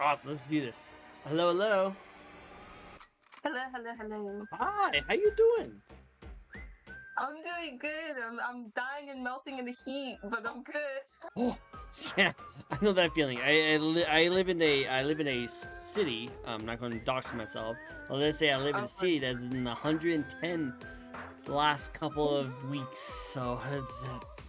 Awesome, let's do this. Hello, hello. Hello, hello, hello. Hi, how you doing? I'm doing good. I'm dying and melting in the heat, but I'm good. Oh, yeah, I know that feeling. I live in a city. I'm not going to dox myself. Well, let's say I live in a Oh, city that's in 110 the last couple of weeks, so it's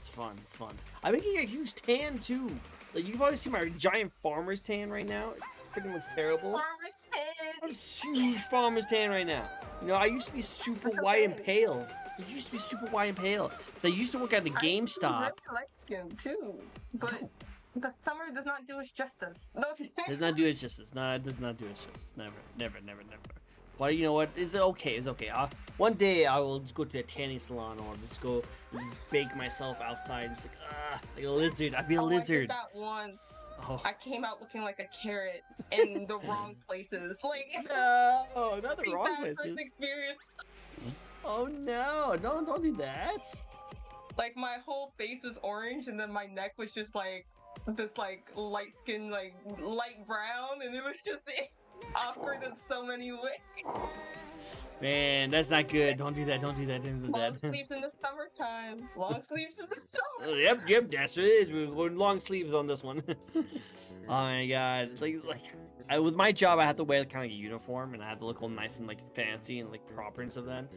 fun. It's fun. I'm making a huge tan too. Like you can probably see my giant farmer's tan right now. It freaking looks terrible. farmer's I have head. a huge farmer's tan right now. You know, I used to be super It's white and okay. pale. I used to be super white and pale. So I used to work at the I used to be GameStop. really light skinned too, but No, the summer does not do us justice. No. does not do it justice. No, it does not do it justice. Never, never, never, never. But you know what? It's okay. It's okay. One day I will just go to a tanning salon or just go and just bake myself outside. Just like a lizard. I'd be a Oh, I did lizard. that once. Oh I came out looking like a carrot in the wrong places. Like, no, not the really wrong bad first places. experience. Oh no, don't do that. Like my whole face was orange, and then my neck was just like this, like light skin, like light brown, and it was just awkward in so many ways. Man, that's not good. Don't do that. Don't do that. Don't do Long that. sleeves in the summertime. Long sleeves in the summer. Yep, that's what it is. We're going long sleeves on this one. Oh my god, with my job, I have to wear kind of a uniform, and I have to look all nice and like fancy and like proper and stuff. Then,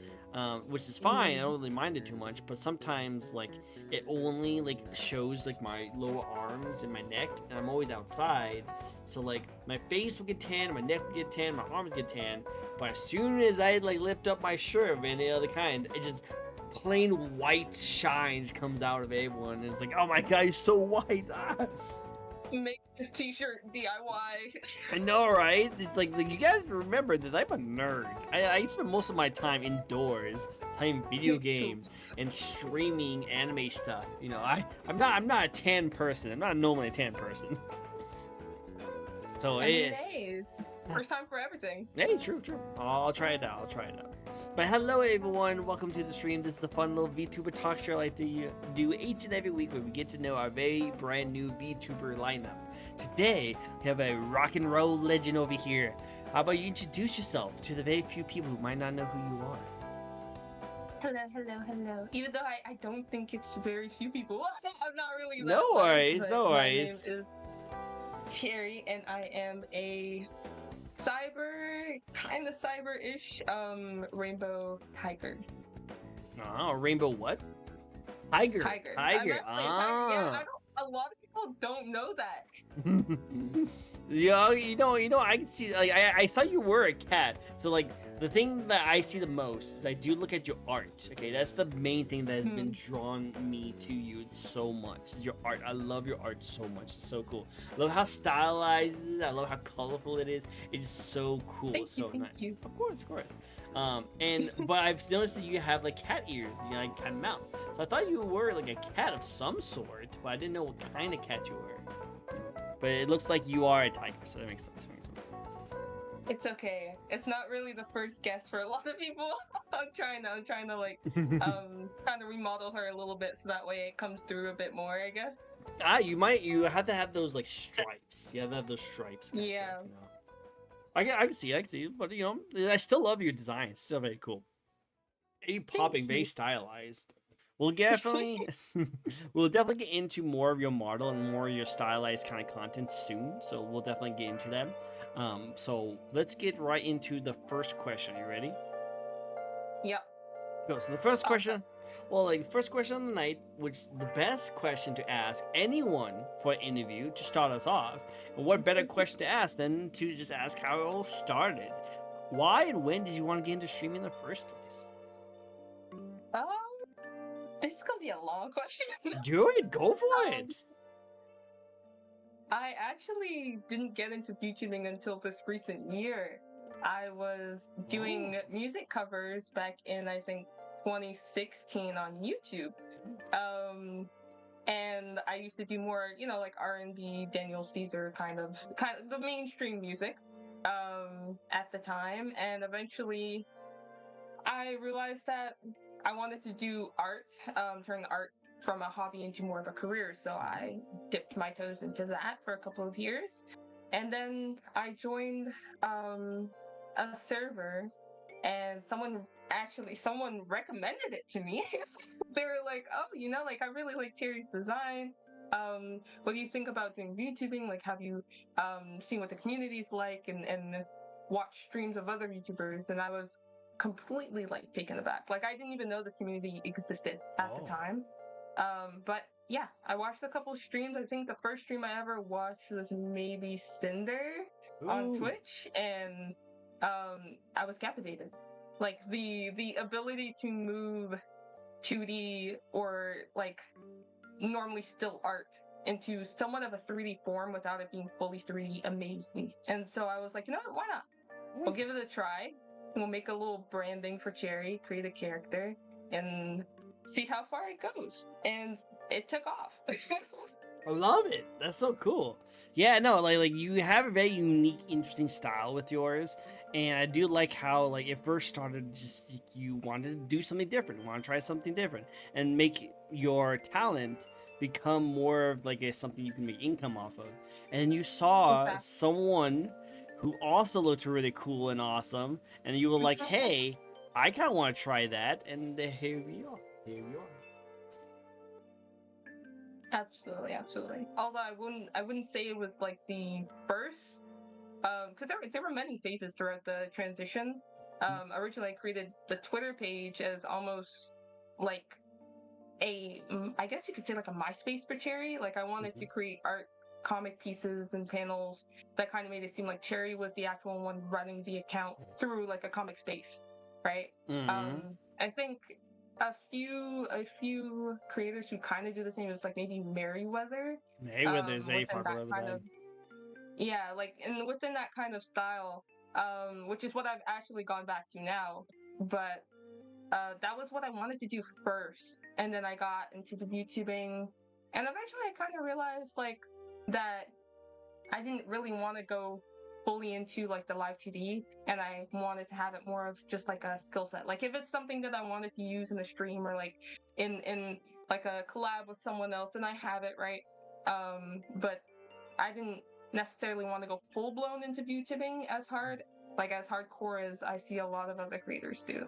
which is fine. I don't really mind it too much. But sometimes, like, it only like shows like my lower arms and my neck, and I'm always outside. So like, my face will get tan, my neck will get tan, my arms get tan. But as soon as I like lift up my shirt of any other kind, it just plain white shine just comes out of everyone. It's like, oh my god, you're so white. Ah. Make a t-shirt DIY. I know, right? It's like you gotta remember that I'm a nerd. I spend most of my time indoors playing video Me too. games and streaming anime stuff. You know, I'm not a tan person. I'm not normally a tan person. So I mean, hey, first time for everything. hey, true. I'll try it out. I'll try it out. But hello, everyone. Welcome to the stream. This is a fun little VTuber talk show I like to do each and every week where we get to know our very brand new VTuber lineup. Today, we have a rock and roll legend over here. How about you introduce yourself to the very few people who might not know who you are? Hello, hello, hello. Even though I don't think it's very few people. I'm not really No that nice, worries, no but my name worries. is Cherry, and I am a kind of cyber-ish, rainbow tiger. Oh, rainbow what? Tiger. Tiger. I'm Tiger. actually a tiger. Yeah, I don't. A lot of people don't know that. Yeah, I can see. Like, I saw you were a cat. So, like, the thing that I see the most is I do look at your art. Okay, that's the main thing that has been drawn me to you so much. Is your art. I love your art so much. It's so cool. I love how stylized it is. I love how colorful it is. It's so cool. Thank It's you, so thank nice. you. Of course, of course. But I've noticed that you have like cat ears, you know, like cat mouth. So I thought you were like a cat of some sort, but I didn't know what kind of cat you were. But it looks like you are a tiger, so that makes sense. That makes sense. It's okay. It's not really the first guess for a lot of people. I'm trying to like kind of remodel her a little bit so that way it comes through a bit more, I guess. You have to have those like stripes. You have to have those stripes. Kind of Yeah. stuff, you know. I can see, but you know, I still love your design. It's still very cool. A popping, very you. stylized. We'll definitely, we'll definitely get into more of your model and more of your stylized kind of content soon. So we'll definitely get into that. So let's get right into the first question. Are you ready? Yep. Go. So the first Awesome. question, well, like first question of the night, which is the best question to ask anyone for an interview to start us off. And what better question to ask than to just ask how it all started? Why and when did you want to get into streaming in the first place? Um, this is gonna be a long question. Do it. Go for um, it. I actually didn't get into VTubing until this recent year. I was doing music covers back in, I think, 2016 on YouTube. Um, and I used to do more, like R&B, Daniel Caesar kind of the mainstream music at the time. And eventually I realized that I wanted to do art, turn art from a hobby into more of a career. So I dipped my toes into that for a couple of years. And then I joined a server, and someone recommended it to me. They were like, "Oh, like I really like Cherry's design. What do you think about doing YouTubing? Like, have you seen what the community's like and watch streams of other YouTubers?" And I was completely like taken aback. Like, I didn't even know this community existed at the Oh. time. But yeah, I watched a couple streams. I think the first stream I ever watched was maybe Cinder on Ooh. Twitch, and I was captivated. Like the ability to move 2D or like normally still art into somewhat of a 3D form without it being fully 3D amazed me. And so I was like, you know what, why not? We'll give it a try. We'll make a little branding for Cherry, create a character, and see how far it goes. And it took off. I love it. That's so cool. Yeah, no, like you have a very unique, interesting style with yours, and I do like how like it first started. Just you wanted to do something different, you want to try something different, and make your talent become more of like something you can make income off of. And you saw Exactly. someone who also looked really cool and awesome, and you were like, "Hey, I kind of want to try that," and here we are. Here we are. Absolutely, absolutely. Although I wouldn't say it was like the first, because there were many phases throughout the transition. Originally I created the Twitter page as almost like I guess you could say like a MySpace for Cherry. Like I wanted to create art, comic pieces, and panels that kind of made it seem like Cherry was the actual one running the account through like a comic space, right? Mm-hmm. I think a few creators who kind of do the same is like maybe Merryweather, Mayweather is very within that popular with kind that. of yeah, like and within that kind of style, which is what I've actually gone back to now. But that was what I wanted to do first, and then I got into the YouTubing, and eventually I kind of realized like that I didn't really want to go fully into like the live 2D, and I wanted to have it more of just like a skill set. Like if it's something that I wanted to use in a stream or like in like a collab with someone else, then I have it right. But I didn't necessarily want to go full blown into YouTubing as hardcore as I see a lot of other creators do.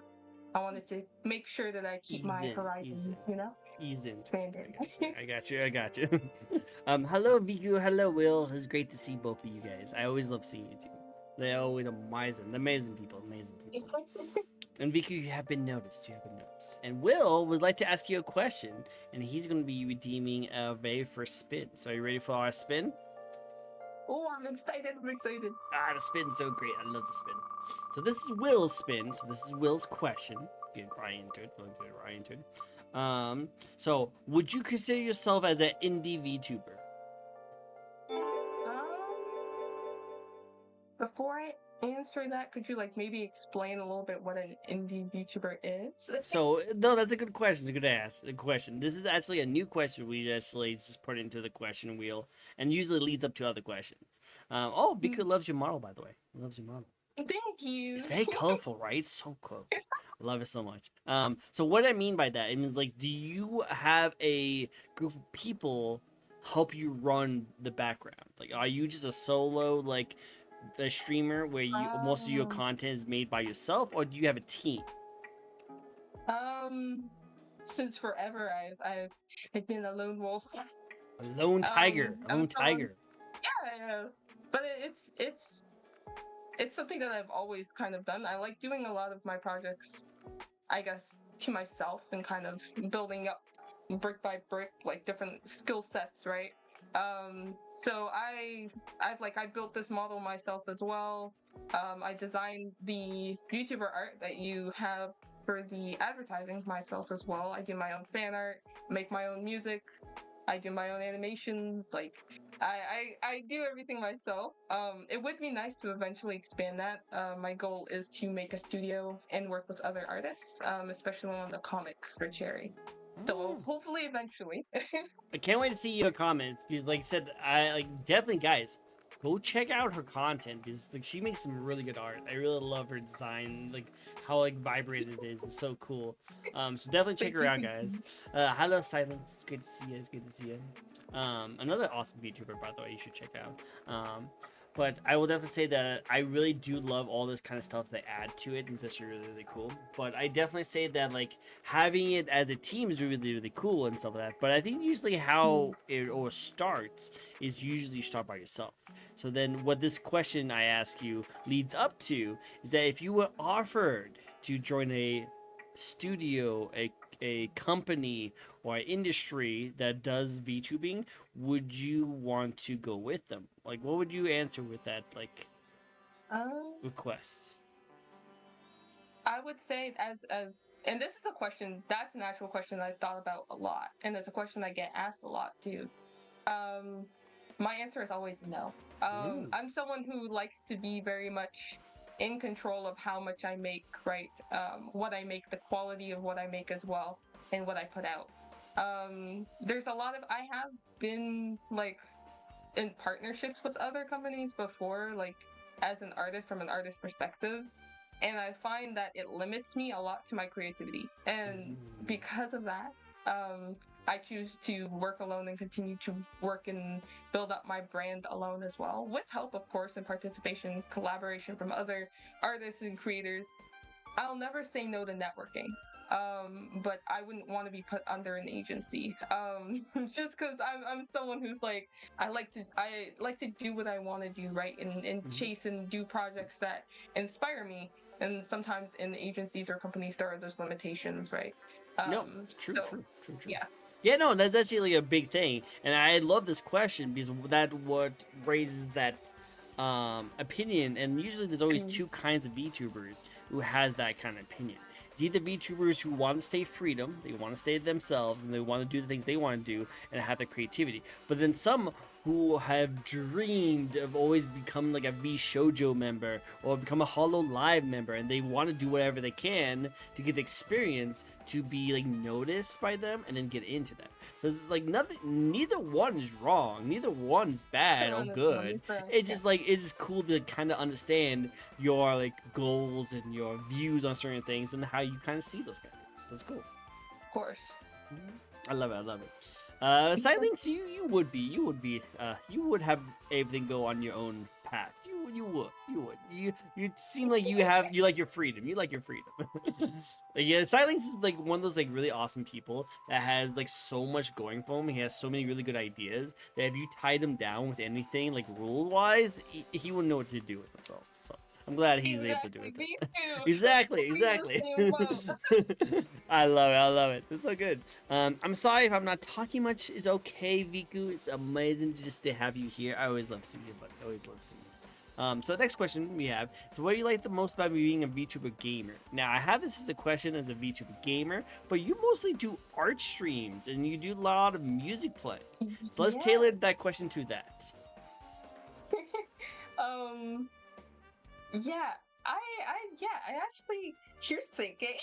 I wanted to make sure that I keep Ease my in, ease horizons, in, ease into it. expanded. I got you. I got you. Hello Viku. Hello Will. It's great to see both of you guys. I always love seeing you two. They're always amazing people, amazing people. And Viku, you have been noticed. You have been noticed. And Will would like to ask you a question, and he's going to be redeeming a very first spin. So, are you ready for our spin? Oh, I'm excited! I'm excited. Ah, the spin's so great. I love the spin. So this is Will's spin. So this is Will's question. Get right into it. We'll get right into it. So would you consider yourself as an indie VTuber? Before I answer that, could you like maybe explain a little bit what an indie VTuber is? So no, that's a good question. It's a good ask. A question. This is actually a new question. We actually just put into the question wheel, and usually leads up to other questions. Oh, Vika loves your model, by the way. Loves your model. Thank you. It's very colorful, right? It's so colorful. I love it so much. So what I mean by that, it means like, do you have a group of people help you run the background? Like, are you just a solo like the streamer where you most of your Um, content is made by yourself, or do you have a team? um, since forever I've been a lone wolf. A lone tiger, a I'm lone someone. tiger. Yeah, but it's something that I've always kind of done. I like doing a lot of my projects, I guess, to myself and kind of building up brick by brick, like different skill sets, right? So I built this model myself as well. I designed the YouTuber art that you have for the advertising myself as well. I do my own fan art, make my own music, I do my own animations. Like I do everything myself. It would be nice to eventually expand that. My goal is to make a studio and work with other artists, especially on the comics for Cherry. So hopefully eventually. I can't wait to see your comments because, like I said, I like definitely guys, go check out her content because like she makes some really good art. I really love her design, like how like vibrant it is. It's so cool. So definitely check Thank her you, out, thank you. guys. Hello Silence, it's good to see you. It's good to see you. Another awesome VTuber, by the way, you should check out. But I will definitely say that I really do love all this kind of stuff they add to it. It's actually really, really cool. But I definitely say that like having it as a team is really, really cool and stuff like that. But I think usually how it or starts is usually you start by yourself. So then what this question I ask you leads up to is that if you were offered to join a studio, a company or an industry that does VTubing, would you want to go with them? Like, what would you answer with that like Um, request? I would say and this is a question that's an actual question I've thought about a lot, and it's a question I get asked a lot too. Um, my answer is always no. Mm. I'm someone who likes to be very much in control of how much I make, right? What I make, the quality of what I make as well, and what I put out. There's a lot of I have been like in partnerships with other companies before, like as an artist from an artist perspective. And I find that it limits me a lot to my creativity. And Mm. because of that, I choose to work alone and continue to work and build up my brand alone as well, with help, of course, and participation, collaboration from other artists and creators. I'll never say no to networking. But I wouldn't want to be put under an agency. Just because I'm someone who's like I like to do what I want to do, right, and Mhm. chase and do projects that inspire me. And sometimes in agencies or companies there are those limitations, right? No, true, So true, true, true. yeah. Yeah, no, that's actually like a big thing, and I love this question because that what raises that opinion. And usually, there's always Mm, two kinds of VTubers who has that kind of opinion. It's either VTubers who want to stay freedom, they want to stay themselves, and they want to do the things they want to do and have the creativity. But then some who have dreamed of always becoming like a V Shoujo member or become a Hollow Live member, and they want to do whatever they can to get the experience to be like noticed by them and then get into them. So it's like nothing, neither one is wrong, neither one's bad or good. It's yeah, just like it's just cool to kind of understand your like goals and your views on certain things and how you kind of see those kind of things. That's cool. of course. I love it. I love it. Silence, you would be, you would have everything go on your own path. You would. You seem like you like your freedom. You like your freedom. Like, yeah, Silence is like one of those like really awesome people that has like so much going for him. He has so many really good ideas that if you tied him down with anything like rule wise, he wouldn't know what to do with himself. So I'm glad he's able to do Exactly. it. Me too. Exactly, We in the exactly. same boat. I love it. I love it. It's so good. I'm sorry if I'm not talking much. It's okay, Viku. It's amazing just to have you here. I always love seeing you, buddy. I always love seeing you. So next question we have. So what do you like the most about being a VTuber gamer? Now I have this as a question as a VTuber gamer, but you mostly do art streams and you do a lot of music playing. So let's Yeah. tailor that question to that. um Yeah, I actually here's thinking.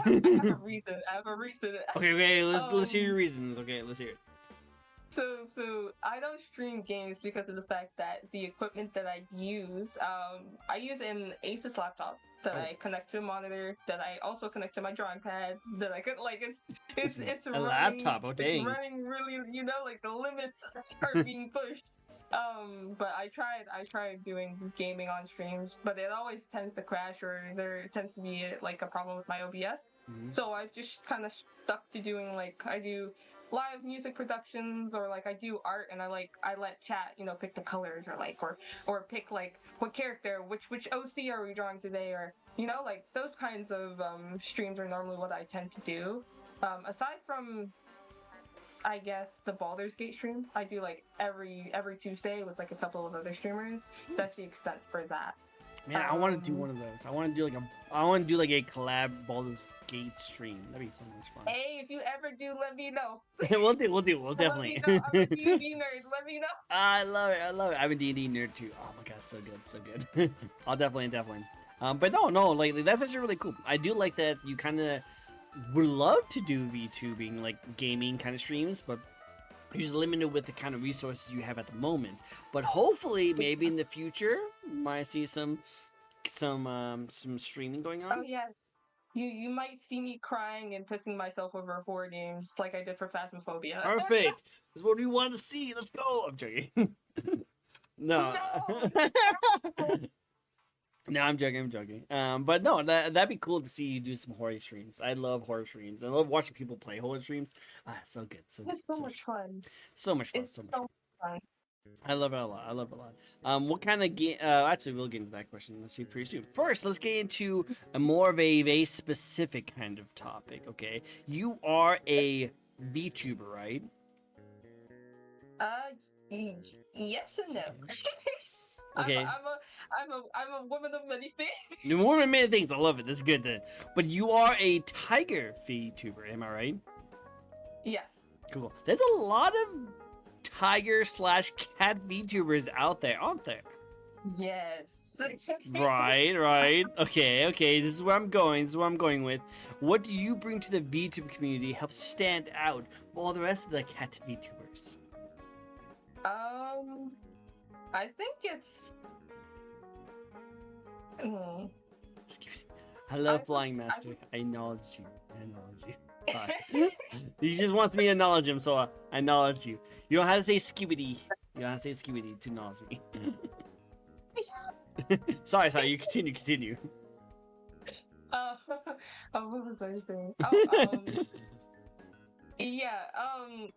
I have a reason. I have a reason. Okay, let's hear your um, reasons. Okay, let's hear it. so I don't stream games because of the fact that the equipment that I use an Asus laptop that Oh, I connect to a monitor, that I also connect to my drawing pad, that I could like it's a running laptop. Oh it's dang. running really, like the limits are being pushed. But I tried doing gaming on streams, but it always tends to crash, or there tends to be like a problem with my OBS. Mhm. So I've just kind of stuck to doing like I do live music productions, or like I do art, and I let chat, pick the colors, or pick like what character, which OC are we drawing today, or like those kinds of streams are normally what I tend to do. Aside from, I guess, the Baldur's Gate stream I do like every Tuesday with like a couple of other streamers. That's the Nice. extent for that. Man, I want to do um one of those. I want to do like a collab Baldur's Gate stream. That'd be so much fun. hey, if you ever do, let me know. We'll Let me definitely. know. I'm a D&D nerd, let me know. I love it. I love it. I'm a D&D nerd too. Oh my god, so good, so good. I'll definitely. But no, like that's actually really cool. I do like that you kind of would love to do VTubing, like gaming kind of streams, but you're just limited with the kind of resources you have at the moment. But hopefully, maybe in the future, might see some streaming going Oh on. yes. You might see me crying and pissing myself over horror games like I did for Phasmophobia. Perfect. That's what we want to see. Let's go. I'm joking. No. No. No, I'm joking. I'm joking. But no, that'd be cool to see you do some horror streams. I love horror streams. I love watching people play horror streams. So good, so good, It's so much fun. so much fun, so It's much fun. so fun. I love it a lot. I love it a lot. What kind of game? Actually, we'll get into that question. Let's see pretty soon. First, let's get into a more of a specific kind of topic. Okay, you are a VTuber, right? Yes and no. Okay. I'm a woman of many things. The more than many things, I love it. That's good then. But you are a tiger VTuber, am I right? Yes. Cool. There's a lot of tiger/cat VTubers out there, aren't there? Yes. Right. Okay. This is where I'm going with. What do you bring to the VTuber community helps stand out while the rest of the cat VTubers? I think it's. Hello, Flying Master. I acknowledge you. Sorry. He just wants me to acknowledge him, so I acknowledge you. You don't have to say skibidi. You don't have to say skibidi to acknowledge me. Sorry. You continue. What was I saying? Yeah.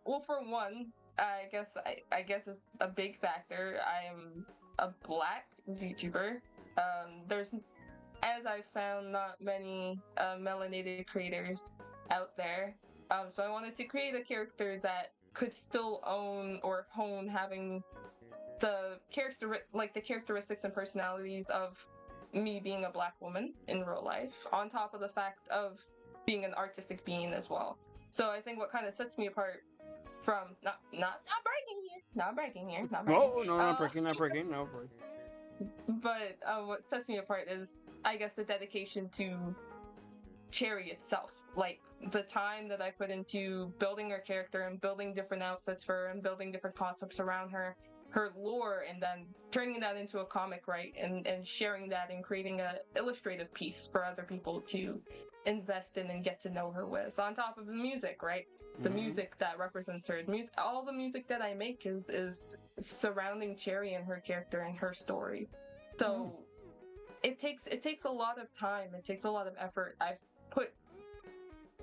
Well, for one, I guess it's a big factor. I'm a black VTuber. There's, as I found, not many melanated creators out there. So I wanted to create a character that could still own or hone having the characteristics and personalities of me being a black woman in real life, on top of the fact of being an artistic being as well. So I think what kind of sets me apart from not breaking here. Oh no, not breaking. But what sets me apart is, I guess, the dedication to Cherry itself. Like, the time that I put into building her character and building different outfits for her and building different concepts around her lore, and then turning that into a comic, right? And sharing that and creating a illustrative piece for other people to invest in and get to know her with. On top of the music, right? The music that represents her. All the music that I make is surrounding Cherry and her character and her story. So it takes a lot of time. It takes a lot of effort. I've put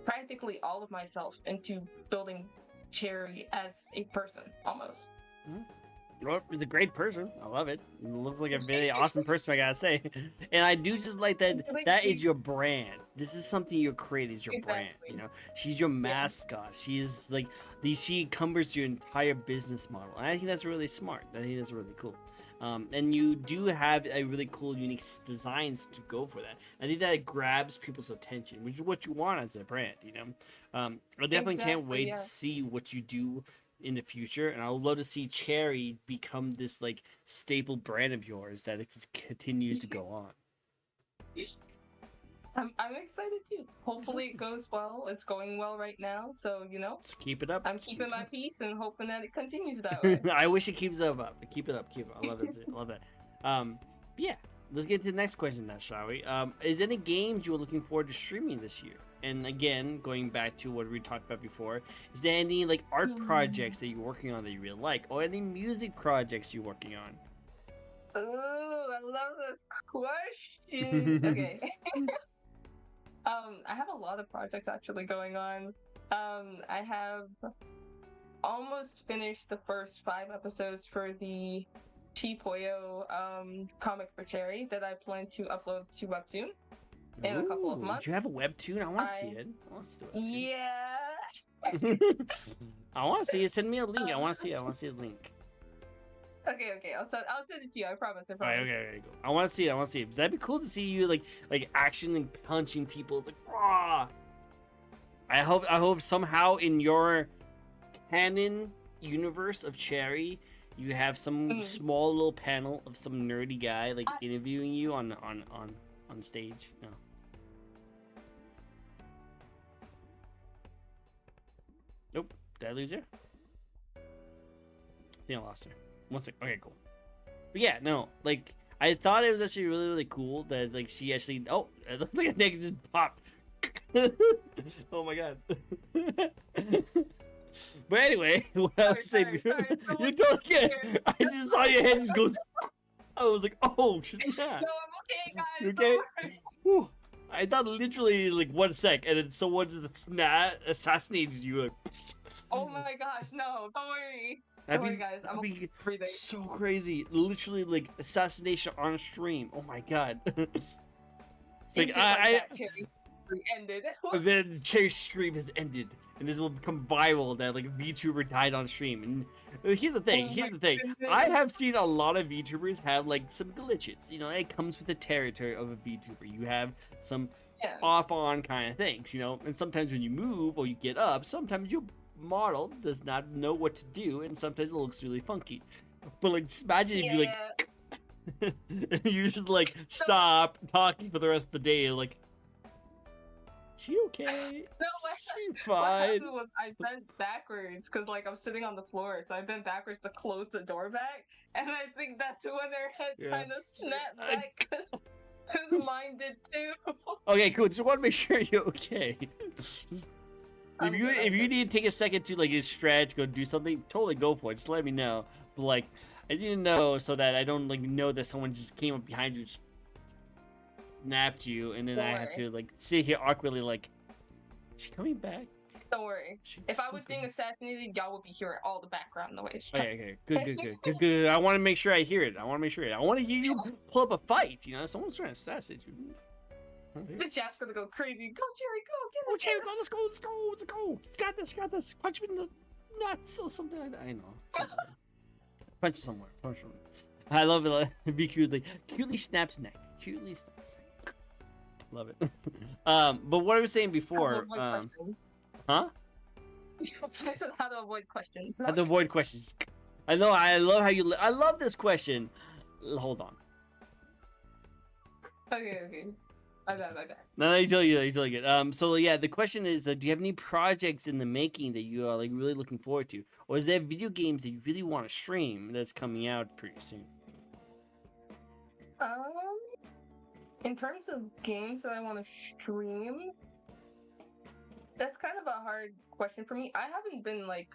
practically all of myself into building Cherry as a person, almost. Well, he's a great person. I love it. He looks like a very awesome person, I gotta say. And I do just like that. That is your brand. This is something you create. Is your brand. You know, she's your mascot. She's like she encumbers your entire business model, and I think that's really smart. I think that's really cool. And you do have a really cool, unique designs to go for that. I think that it grabs people's attention, which is what you want as a brand. You know, I definitely can't wait to see what you do in the future, and I would love to see Cherry become this like staple brand of yours that it continues to go on. I'm excited too. Hopefully it goes well. It's going well right now, so you know. Just keep it up. I'm keeping my peace and hoping that it continues that way. I wish it keeps up. Keep it up. I love it. I love that. Yeah. Let's get to the next question now, shall we? Is any games you are looking forward to streaming this year? And again, going back to what we talked about before, is there any like art projects that you're working on that you really like, or any music projects you're working on? Oh, I love this question. Okay. I have a lot of projects actually going on. I have almost finished the first 5 episodes for the Chipoyo comic for Cherry that I plan to upload to Webtoon in a couple of months. You have a Webtoon? I want to see it. I want to see it. Yeah. I want to see it. Send me a link. I want to see it. I want to see the link. Okay. I'll send it to you. I promise. Right, okay, cool. I want to see it. Because that'd be cool to see you like actually punching people. It's like raw. I hope somehow in your canon universe of Cherry, you have some small little panel of some nerdy guy like interviewing you on stage. No. Nope. Did I lose her? I think I lost her. One sec. Okay, cool. But yeah, no, like I thought it was actually really, really cool that like she actually. Oh, it looks like a neck just popped. Oh my god. But anyway, what I was saying before, you don't get. I just saw your head just goes. I was like, oh shit, No, I'm okay, guys. You Don't okay? worry. Whew. I thought literally like 1 sec, and then someone's assassinated you. Like, Oh my gosh, no, don't worry. that'd Don't worry, be, guys. I'm that'd be breathing. so crazy. Literally like assassination on stream. Oh my god. It's like That Cherry ended. then the Cherry stream has ended, and this will become viral that like a VTuber died on stream. And here's the thing. Oh Here's my the thing. goodness. I have seen a lot of VTubers have like some glitches. You know, it comes with the territory of a VTuber. You have some Yeah. off-on kind of things. You know, and sometimes when you move or you get up, sometimes your model does not know what to do, and sometimes it looks really funky. But like, just imagine if you like. You should like stop talking for the rest of the day. Like, she okay? No, She what fine. happened was I bent backwards because like I'm sitting on the floor, so I bent backwards to close the door back, and I think that's when their head Yeah. kind of snapped back because mine did too. Okay, cool. Just want to make sure you're okay. Just- I'm if you good, I'm if you good. need to take a second to like stretch, go do something, totally go for it. Just let me know. But like, I didn't know so that I don't like know that someone just came up behind you, just snapped you, and then Don't I have worry. to like sit here awkwardly like, is she coming back? Don't worry. She If I still was being coming- assassinated, y'all would be hearing all the background noise. Trust Okay, me. okay, good. I want to make sure I hear it. I want to make sure. I want to hear you pull up a fight. You know, someone's trying to assassinate you. Okay. The chat's gonna go crazy. Go, Jerry, go, get Oh, it. Cherry, go! Let's go! You got this! Punch me in the nuts or something like that. I know. Something like that. Punch somewhere. I love it. Like, be cute. Like cutely snaps neck. Love it. But what I was saying before. Huh? I said how to avoid questions. How to avoid questions. I know. I love how you. I love this question. Hold on. Okay. My bad. No, you totally get. So yeah, the question is, do you have any projects in the making that you are like really looking forward to, or is there video games that you really want to stream that's coming out pretty soon? In terms of games that I want to stream, that's kind of a hard question for me. I haven't been like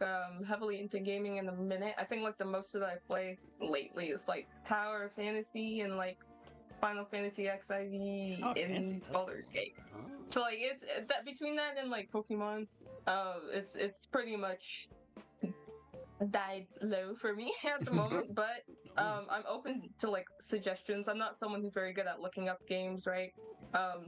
heavily into gaming in a minute. I think like the most that I play lately is like Tower Fantasy and like Final Fantasy XIV Oh, in fancy. That's Baldur's cool. Gate. Oh. So like it's that between that and like Pokemon, it's pretty much died low for me at the moment. But I'm open to like suggestions. I'm not someone who's very good at looking up games, right?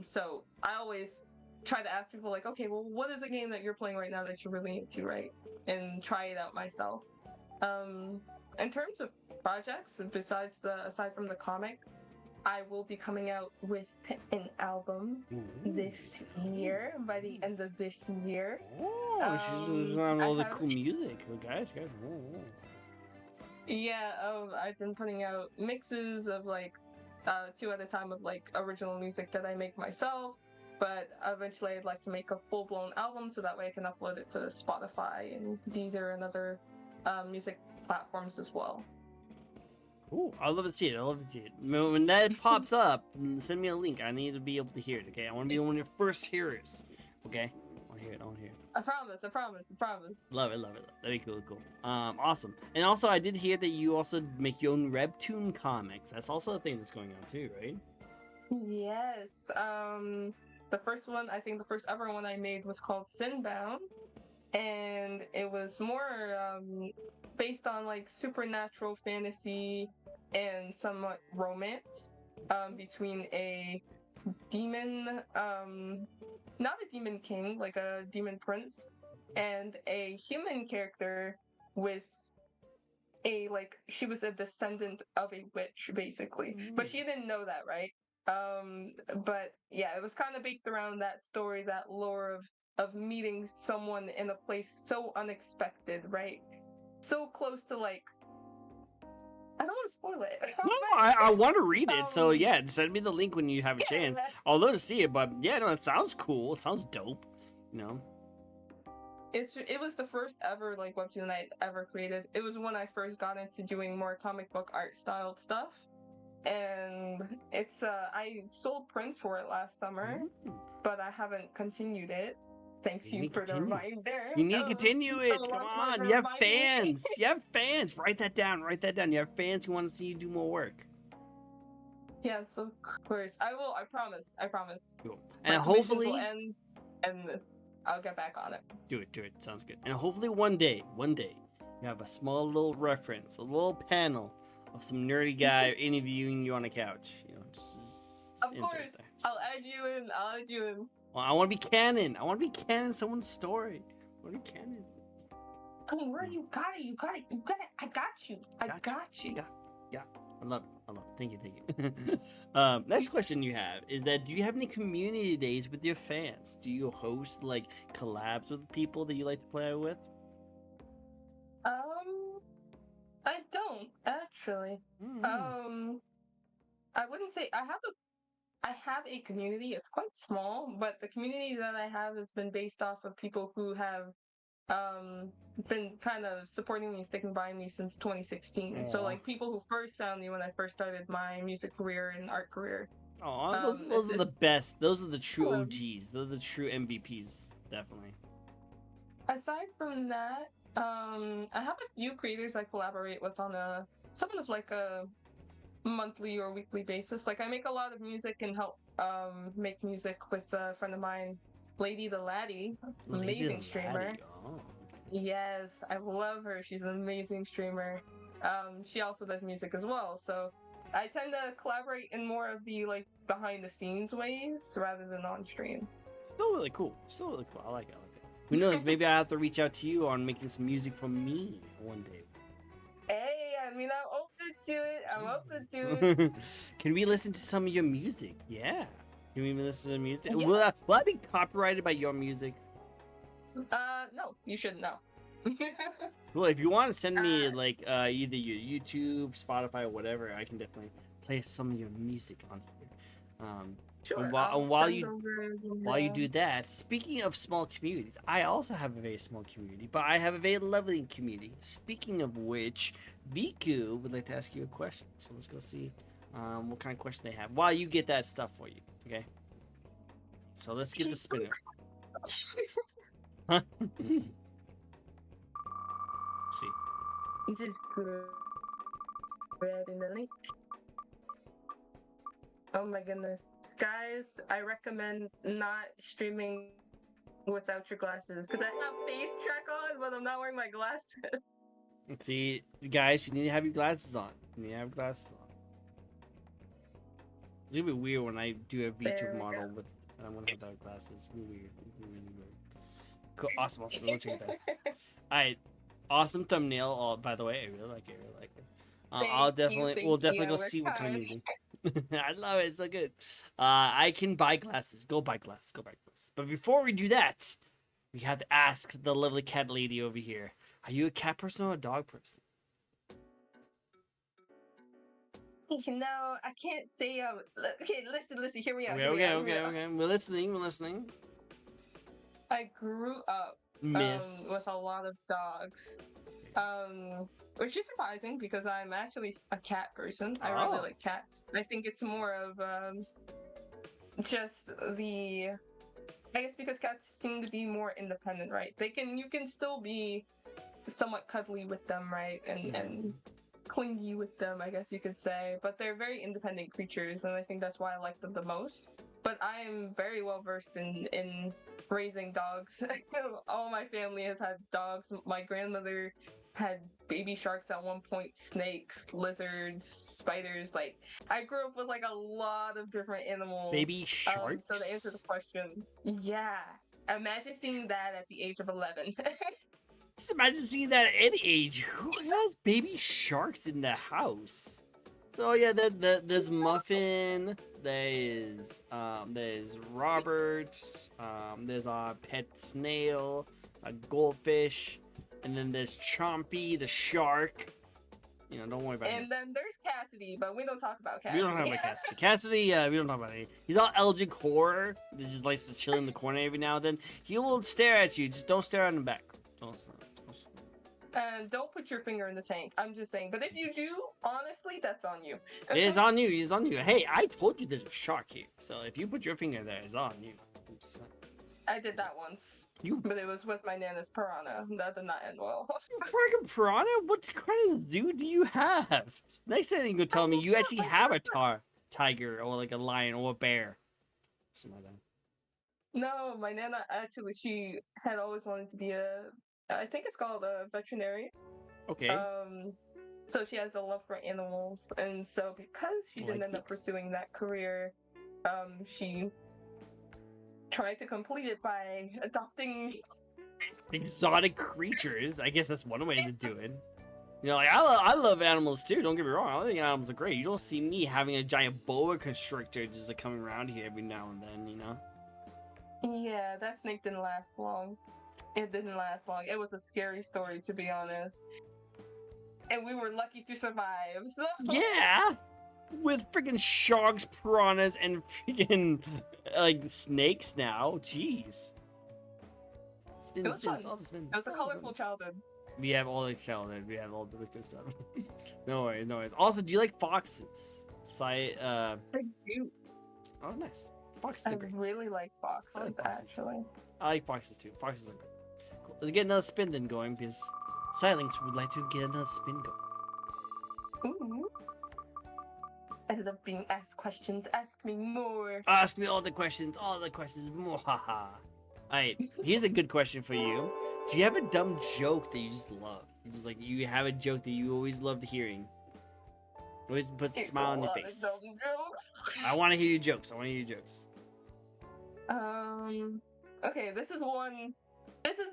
So I always try to ask people like, okay, well, what is a game that you're playing right now that you're really into, right? And try it out myself. In terms of projects, aside from the comic, I will be coming out with an album this year, by the end of this year. Oh, she's on I all the have- cool music, guys. Oh. Yeah, I've been putting out mixes of like 2 at a time of like original music that I make myself, but eventually I'd like to make a full-blown album so that way I can upload it to Spotify and Deezer and other music platforms as well. Cool. I love to see it. When that pops up, send me a link. I need to be able to hear it. Okay, I want to be one of your first hearers. Okay, I want to hear it. I promise. Love it. That'd be cool. Awesome. And also, I did hear that you also make your own webtoon comics. That's also a thing that's going on too, right? Yes. The first one, I think the first ever one I made was called Sinbound, and it was more based on like supernatural fantasy and somewhat romance between a demon, not a demon king, like a demon prince, and a human character with she was a descendant of a witch basically, but she didn't know that, right? But yeah, it was kind of based around that story, that lore of meeting someone in a place so unexpected, right? So close to like, I don't want to spoil it. No, I want to read it. So Um, yeah, send me the link when you have a yeah, chance. that- I'll love to see it. But yeah, no, it sounds cool. It sounds dope. You know. It was the first ever like webtoon I ever created. It was when I first got into doing more comic book art styled stuff, and it's I sold prints for it last summer, but I haven't continued it. Thanks You you need to for the continue. reminder. You need to continue it. So Come long for on. You have reminding me. fans. You have fans. Write that down. Write that down. You have fans who want to see you do more work. Yes, of course. I will. I promise. I promise. Cool. My And commissions will hopefully, end, and I'll get back on it. do it. Do it. Sounds good. And hopefully one day, you have a small little reference, a little panel of some nerdy guy interviewing you on a couch. You know, just Of insert course. it there. I'll add you in. I'll add you in. Well, I want to be canon. I want to be canon in someone's story. I want to be canon. Don't worry, you got it. You got it. You got it. I got you. I got you. Yeah. I love it. I love it. Thank you. Next question you have is that do you have any community days with your fans? Do you host like collabs with people that you like to play with? I don't actually. Mm. I wouldn't say I have a community. It's quite small, but the community that I have has been based off of people who have um been kind of supporting me, sticking by me since 2016. So Aw. like people who first found me when I first started my music career and art career. Aw, those are the It's best. Those are the true um, OGs. Those are the true MVPs, definitely. aside from that, I have a few creators I collaborate with on a somewhat of like a monthly or weekly basis. Like I make a lot of music and help make music with a friend of mine, Lady the Laddie, Lady amazing streamer. Laddie. Oh. Yes, I love her. She's an amazing streamer. She also does music as well. So I tend to collaborate in more of the like behind the scenes ways rather than on stream. Still really cool. Still really cool. I like it. I like it. Who knows? Maybe I have to reach out to you on making some music for me one day. Hey, I mean, I'm open to it. I'm open to it. Can we listen to some of your music? Yeah. Can we even listen to the music? Yeah. Will I be copyrighted by your music? No, you shouldn't know. Well, if you want to send me like either your YouTube, Spotify, or whatever, I can definitely play some of your music on here. Sure. And while you do that, speaking of small communities, I also have a very small community, but I have a very lovely community. Speaking of which, Viku would like to ask you a question. So let's go see what kind of question they have while you get that stuff for you. Okay. So let's get the spinner. See. Just grabbing the link. Oh my goodness. Guys, I recommend not streaming without your glasses because I have face track on, but I'm not wearing my glasses. See, guys, you need to have your glasses on. You need to have glasses on. It's gonna be weird when I do a Vtuber model with and I'm gonna have to have glasses. It's gonna be weird. It's gonna be really weird. Cool. Awesome. Let's get that. Alright. Awesome thumbnail. Oh, by the way, I really like it. We'll definitely go see what kind of music. I love it. It's so good. I can buy glasses. Go buy glasses. But before we do that, we have to ask the lovely cat lady over here. Are you a cat person or a dog person? No, I can't say. Okay, listen. Hear me out. Okay. We're listening. I grew up with a lot of dogs. Which is surprising because I'm actually a cat person. I really like cats. I think it's more of just I guess because cats seem to be more independent, right? You can still be somewhat cuddly with them, right? And clingy with them, I guess you could say. But they're very independent creatures, and I think that's why I like them the most. But I am very well versed in raising dogs. All my family has had dogs. My grandmother had baby sharks at one point, snakes, lizards, spiders. Like I grew up with like a lot of different animals. Baby sharks? So to answer the question, yeah. Imagine seeing that at the age of 11. Just imagine seeing that at any age. Who has baby sharks in the house? So yeah, there's Muffin. There's Robert. There's a pet snail, a goldfish, and then there's Chompy the shark. You know, don't worry about it. And then there's Cassidy, but we don't talk about Cassidy. We don't talk about Cassidy. Cassidy, we don't talk about it. He's all Eldritch horror. He just likes to chill in the corner every now and then. He will stare at you. Just don't stare at him back. And don't put your finger in the tank. I'm just saying. But if you do, honestly, that's on you. It is on you. It's on you. Hey, I told you there's a shark here. So if you put your finger there, it's on you. I'm just saying. I did that once, You but it was with my nana's piranha. That did not end well. freaking piranha? What kind of zoo do you have? Next thing you go tell me you actually have a tiger or like a lion or a bear. Something like that. No, my nana actually, she had always wanted to be I think it's called a veterinarian. Okay. Um, so she has a love for animals, and so because she didn't Like end up pursuing that career, she tried to complete it by adopting. exotic creatures. I guess that's one way to do it. You know, like I love animals too. Don't get me wrong. I think animals are great. You don't see me having a giant boa constrictor just like coming around here every now and then. You know. Yeah, that snake didn't last long. It didn't last long. It was a scary story, to be honest. And we were lucky to survive. So. Yeah. With freaking sharks, piranhas, and freaking like snakes now. Jeez. It was Spins, fun. all the spins. It was a all the colorful spins. childhood. We have all the childhood. We have all the good stuff. No worries, no worries. Also, do you like foxes? I do. Oh, nice. Foxes I are great. really like foxes, I like foxes too. actually. I like foxes too. Foxes are good. Cool. Let's get another spin then going because Silence would like to get another spin going. Ooh. I love being asked questions. Ask me more. Ask me all the questions, Mwahaha. Alright, here's a good question for you. Do you have a dumb joke that you just love? You have a joke that you always loved hearing? Always puts a smile on your face. I want to hear your jokes. Okay, this is one. This is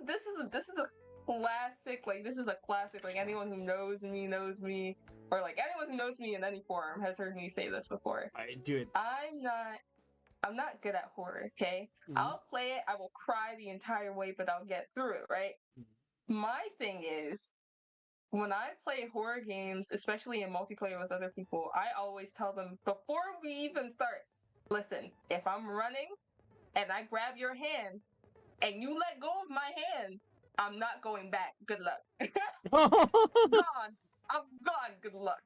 a classic. Like this is a classic. Like anyone who knows me, or like anyone who knows me in any form has heard me say this before. Alright, do it. I'm not good at horror. Okay, I'll play it. I will cry the entire way, but I'll get through it. Right. My thing is, when I play horror games, especially in multiplayer with other people, I always tell them before we even start, listen, if I'm running and I grab your hand and you let go of my hand, I'm not going back. Good luck. Gone. I'm gone. Good luck.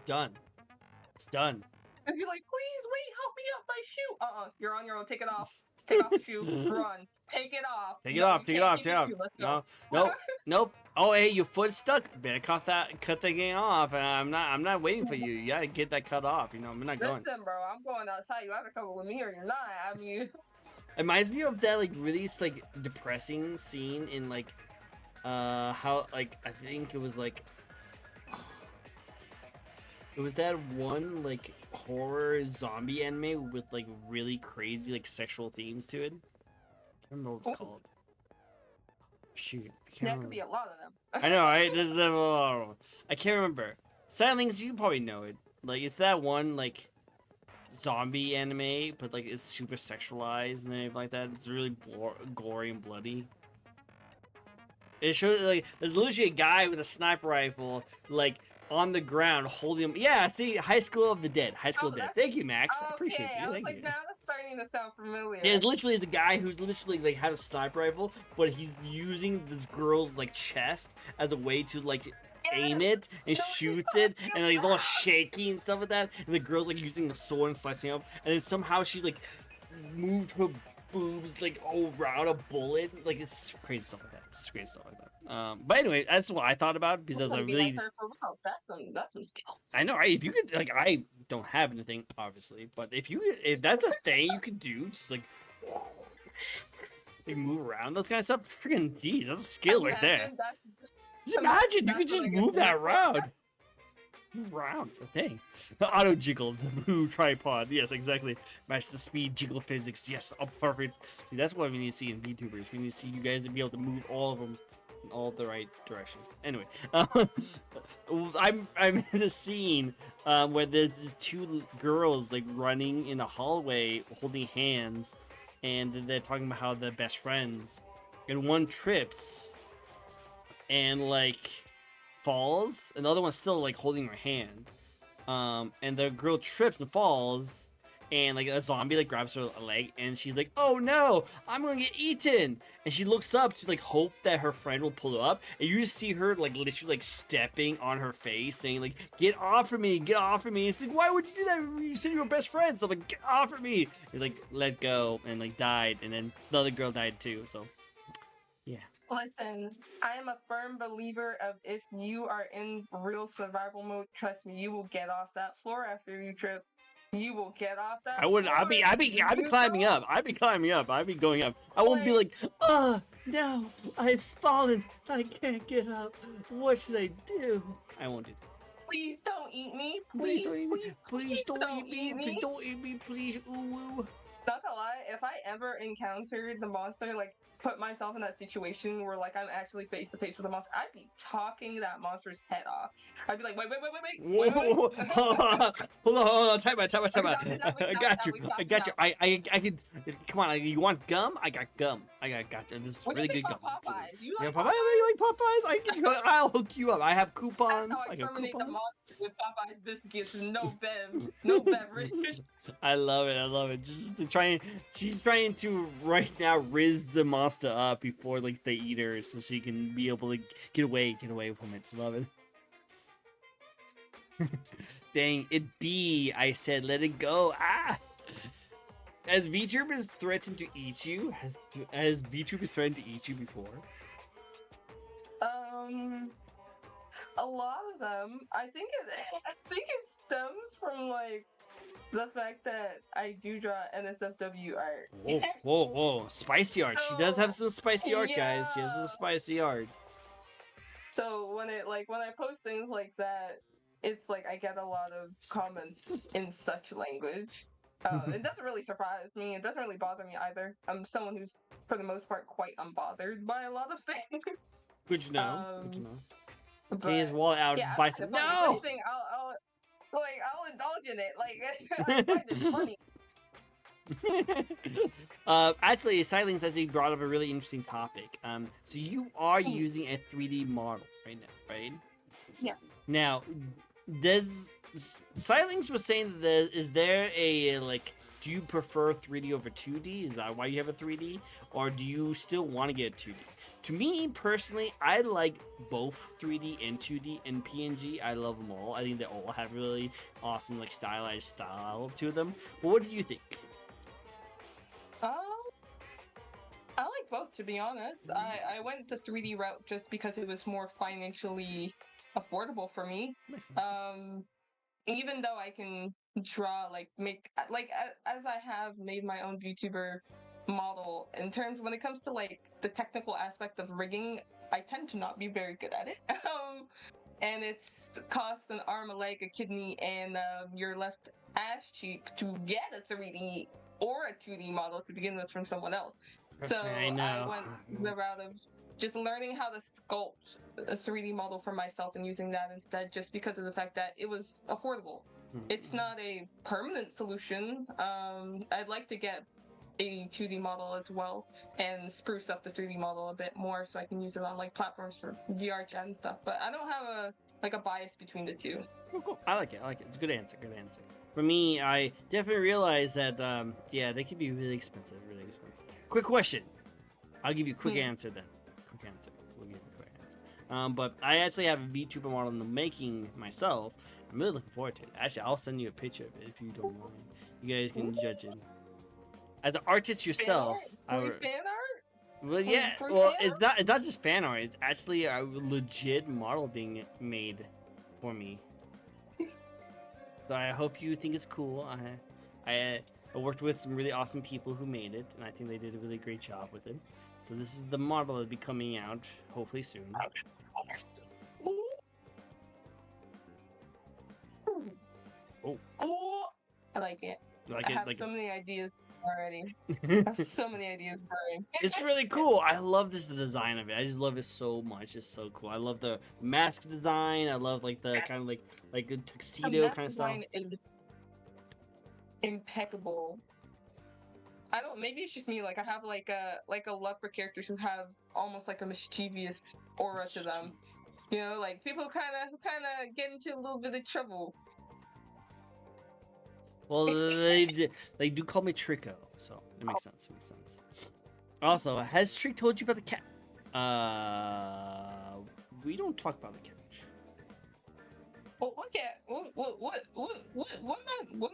Done. It's done. And you're like, please wait, help me up my shoe. You're on your own. Take it off. Take off the shoe. Run. Take it off. Take it off. Take it off. Let's go. Nope. Oh, hey, your foot's stuck. Better cut that thing off. I'm not waiting for you. You gotta get that cut off. You know, I'm not going. Listen, bro, I'm going outside. You have to come with me or you're not. I mean, it reminds me of that like really like depressing scene in like how like I think it was like it was that one like horror zombie anime with like really crazy like sexual themes to it. I don't remember what it's called. Shoot. There could be a lot of them. I know, right? There's a lot of them. I can't remember. Silence, you probably know it. Like, it's that one, like, zombie anime, but, like, it's super sexualized and everything like that. It's really gory and bloody. It shows, like, there's literally a guy with a sniper rifle, like, on the ground holding him. Yeah, see, High School of the Dead. High School of the Dead. Thank you, Max. I appreciate you. Thank you. Now that's starting to sound familiar. Yeah, it literally is a guy who's literally like has a sniper rifle, but he's using this girl's like chest as a way to like aim it and shoots it, and like, he's all shaky and stuff like that. And the girl's like using the sword and slicing up, and then somehow she like moved her boobs like around a bullet. Like it's crazy stuff like that. It's crazy stuff like that. But anyway, that's what I thought about because I was really. That's some skills. I know, right? If you could, like, I don't have anything, obviously, but if that's a thing you could do, just like, like move around, those kind of stuff. Freaking, geez, that's a skill right there. Just imagine you could just move that around. Move around, the thing. The auto jiggle, the move tripod. Yes, exactly. Match the speed, jiggle physics. Yes, oh, perfect. See, that's what we need to see in VTubers. We need to see you guys be able to move all of them in all the right direction. Anyway, I'm in a scene where there's these two girls like running in a hallway holding hands, and they're talking about how they're best friends, and one trips and like falls, and the other one's still like holding her hand, and the girl trips and falls, and like a zombie like grabs her leg, and she's like, "Oh no, I'm gonna get eaten!" And she looks up to like hope that her friend will pull her up, and you just see her like literally like stepping on her face, saying like, "Get off of me, get off of me!" It's like, why would you do that? You said you were best friends. So I'm like, "Get off of me!" And like let go and like died, and then the other girl died too. So yeah. Listen, I am a firm believer of if you are in real survival mode, trust me, you will get off that floor after you trip. You will get off I that would. floor. I'd be You climbing don't up. I'd be climbing up. I'd be going up. I won't be like, like, no, I've fallen. I can't get up. What should I do? I won't do that. please don't eat me. Please Please, don't eat me. please, Please please don't don't eat me. eat Please me. don't eat me. Please. Ooh. Not gonna lie, if I ever encountered the monster, like put myself in that situation where like I'm actually face to face with a monster, I'd be talking that monster's head off. I'd be like, wait, wait, wait, wait, wait, wait, wait, Whoa, wait. hold on. Time out. Okay, stop it, stop it, I stop it, got stop you. it, stop I it, got you. stop I can. Come on. You want gum? I got gum. Gotcha. This is What do really you think good gum. about Popeyes? You Yeah, like Popeye. Popeyes? You like Popeyes? I get you. I'll hook you up. I have That's coupons. how I I got terminate the coupons. monster with Popeyes biscuits and no bev, no beverage. I love it. I love it. Just to try. She's trying to right now riz the monster up before like they eat her, so she can be able to get away from it. Love it. Dang it, B. I said let it go. Ah. Has VTubers threatened to eat you? Has VTubers threatened to eat you before? A lot of them. I think it stems from like the fact that I do draw NSFW art. Whoa. Spicy art. She does have So some spicy art, guys. She has yeah. some spicy art. So when I post things like that, it's like I get a lot of comments in such language. It doesn't really surprise me. It doesn't really bother me either. I'm someone who's, for the most part, quite unbothered by a lot of things. Good to know. Good to Um, know. Get his but wallet out yeah, and I buy find some. it funny. If No! anything, I'll indulge in it. Like I find it funny. Actually, Silings actually brought up a really interesting topic. So you are using a 3D model right now, right? Yeah. Now, does Silings was saying that is there a like? Do you prefer 3D over 2D? Is that why you have a 3D, or do you still want to get a 2D? To me personally, I like both 3D and 2D and PNG. I love them all. I think they all have really awesome like stylized style to them. But what do you think? I like both, to be honest. I went the 3D route just because it was more financially affordable for me. Makes sense. Even though I can draw, like make like as I have made my own VTuber model, in terms when it comes to like the technical aspect of rigging, I tend to not be very good at it. And it's cost an arm, a leg, a kidney, and your left ass cheek to get a 3D or a 2D model to begin with from someone else. So Trust me, I know. I went the route of just learning how to sculpt a 3D model for myself and using that instead, just because of the fact that it was affordable. It's not a permanent solution. I'd like to get a 2D model as well and spruce up the 3D model a bit more so I can use it on like platforms for VR chat and stuff. But I don't have a bias between the two. Cool. I like it. It's a good answer. For me, I definitely realized that yeah, they can be really expensive. Quick question. I'll give you a quick answer then. We'll give you a quick answer. But I actually have a VTuber model in the making myself. I'm really looking forward to it. Actually, I'll send you a picture of it if you don't mind. You guys can judge it. As an artist yourself, Fan art? Well, yeah. Well, it's not just fan art. It's actually a legit model being made for me. So I hope you think it's cool. I worked with some really awesome people who made it, and I think they did a really great job with it. So this is the model that'll be coming out hopefully soon. Oh, I like it. Like I it, have like so many ideas already. I have so many ideas burning. It's really cool. I love this design of it. I just love it so much. It's so cool. I love the mask design. I love like the kind of like the tuxedo kind of style. Is impeccable. I don't. Maybe it's just me. Like I have like a love for characters who have almost like a mischievous aura to them. You know, like people who kind of get into a little bit of trouble. Well, they do call me Tricko, so it makes sense. It makes sense. Also, has Trick told you about the cat? We don't talk about the couch. What cat? What am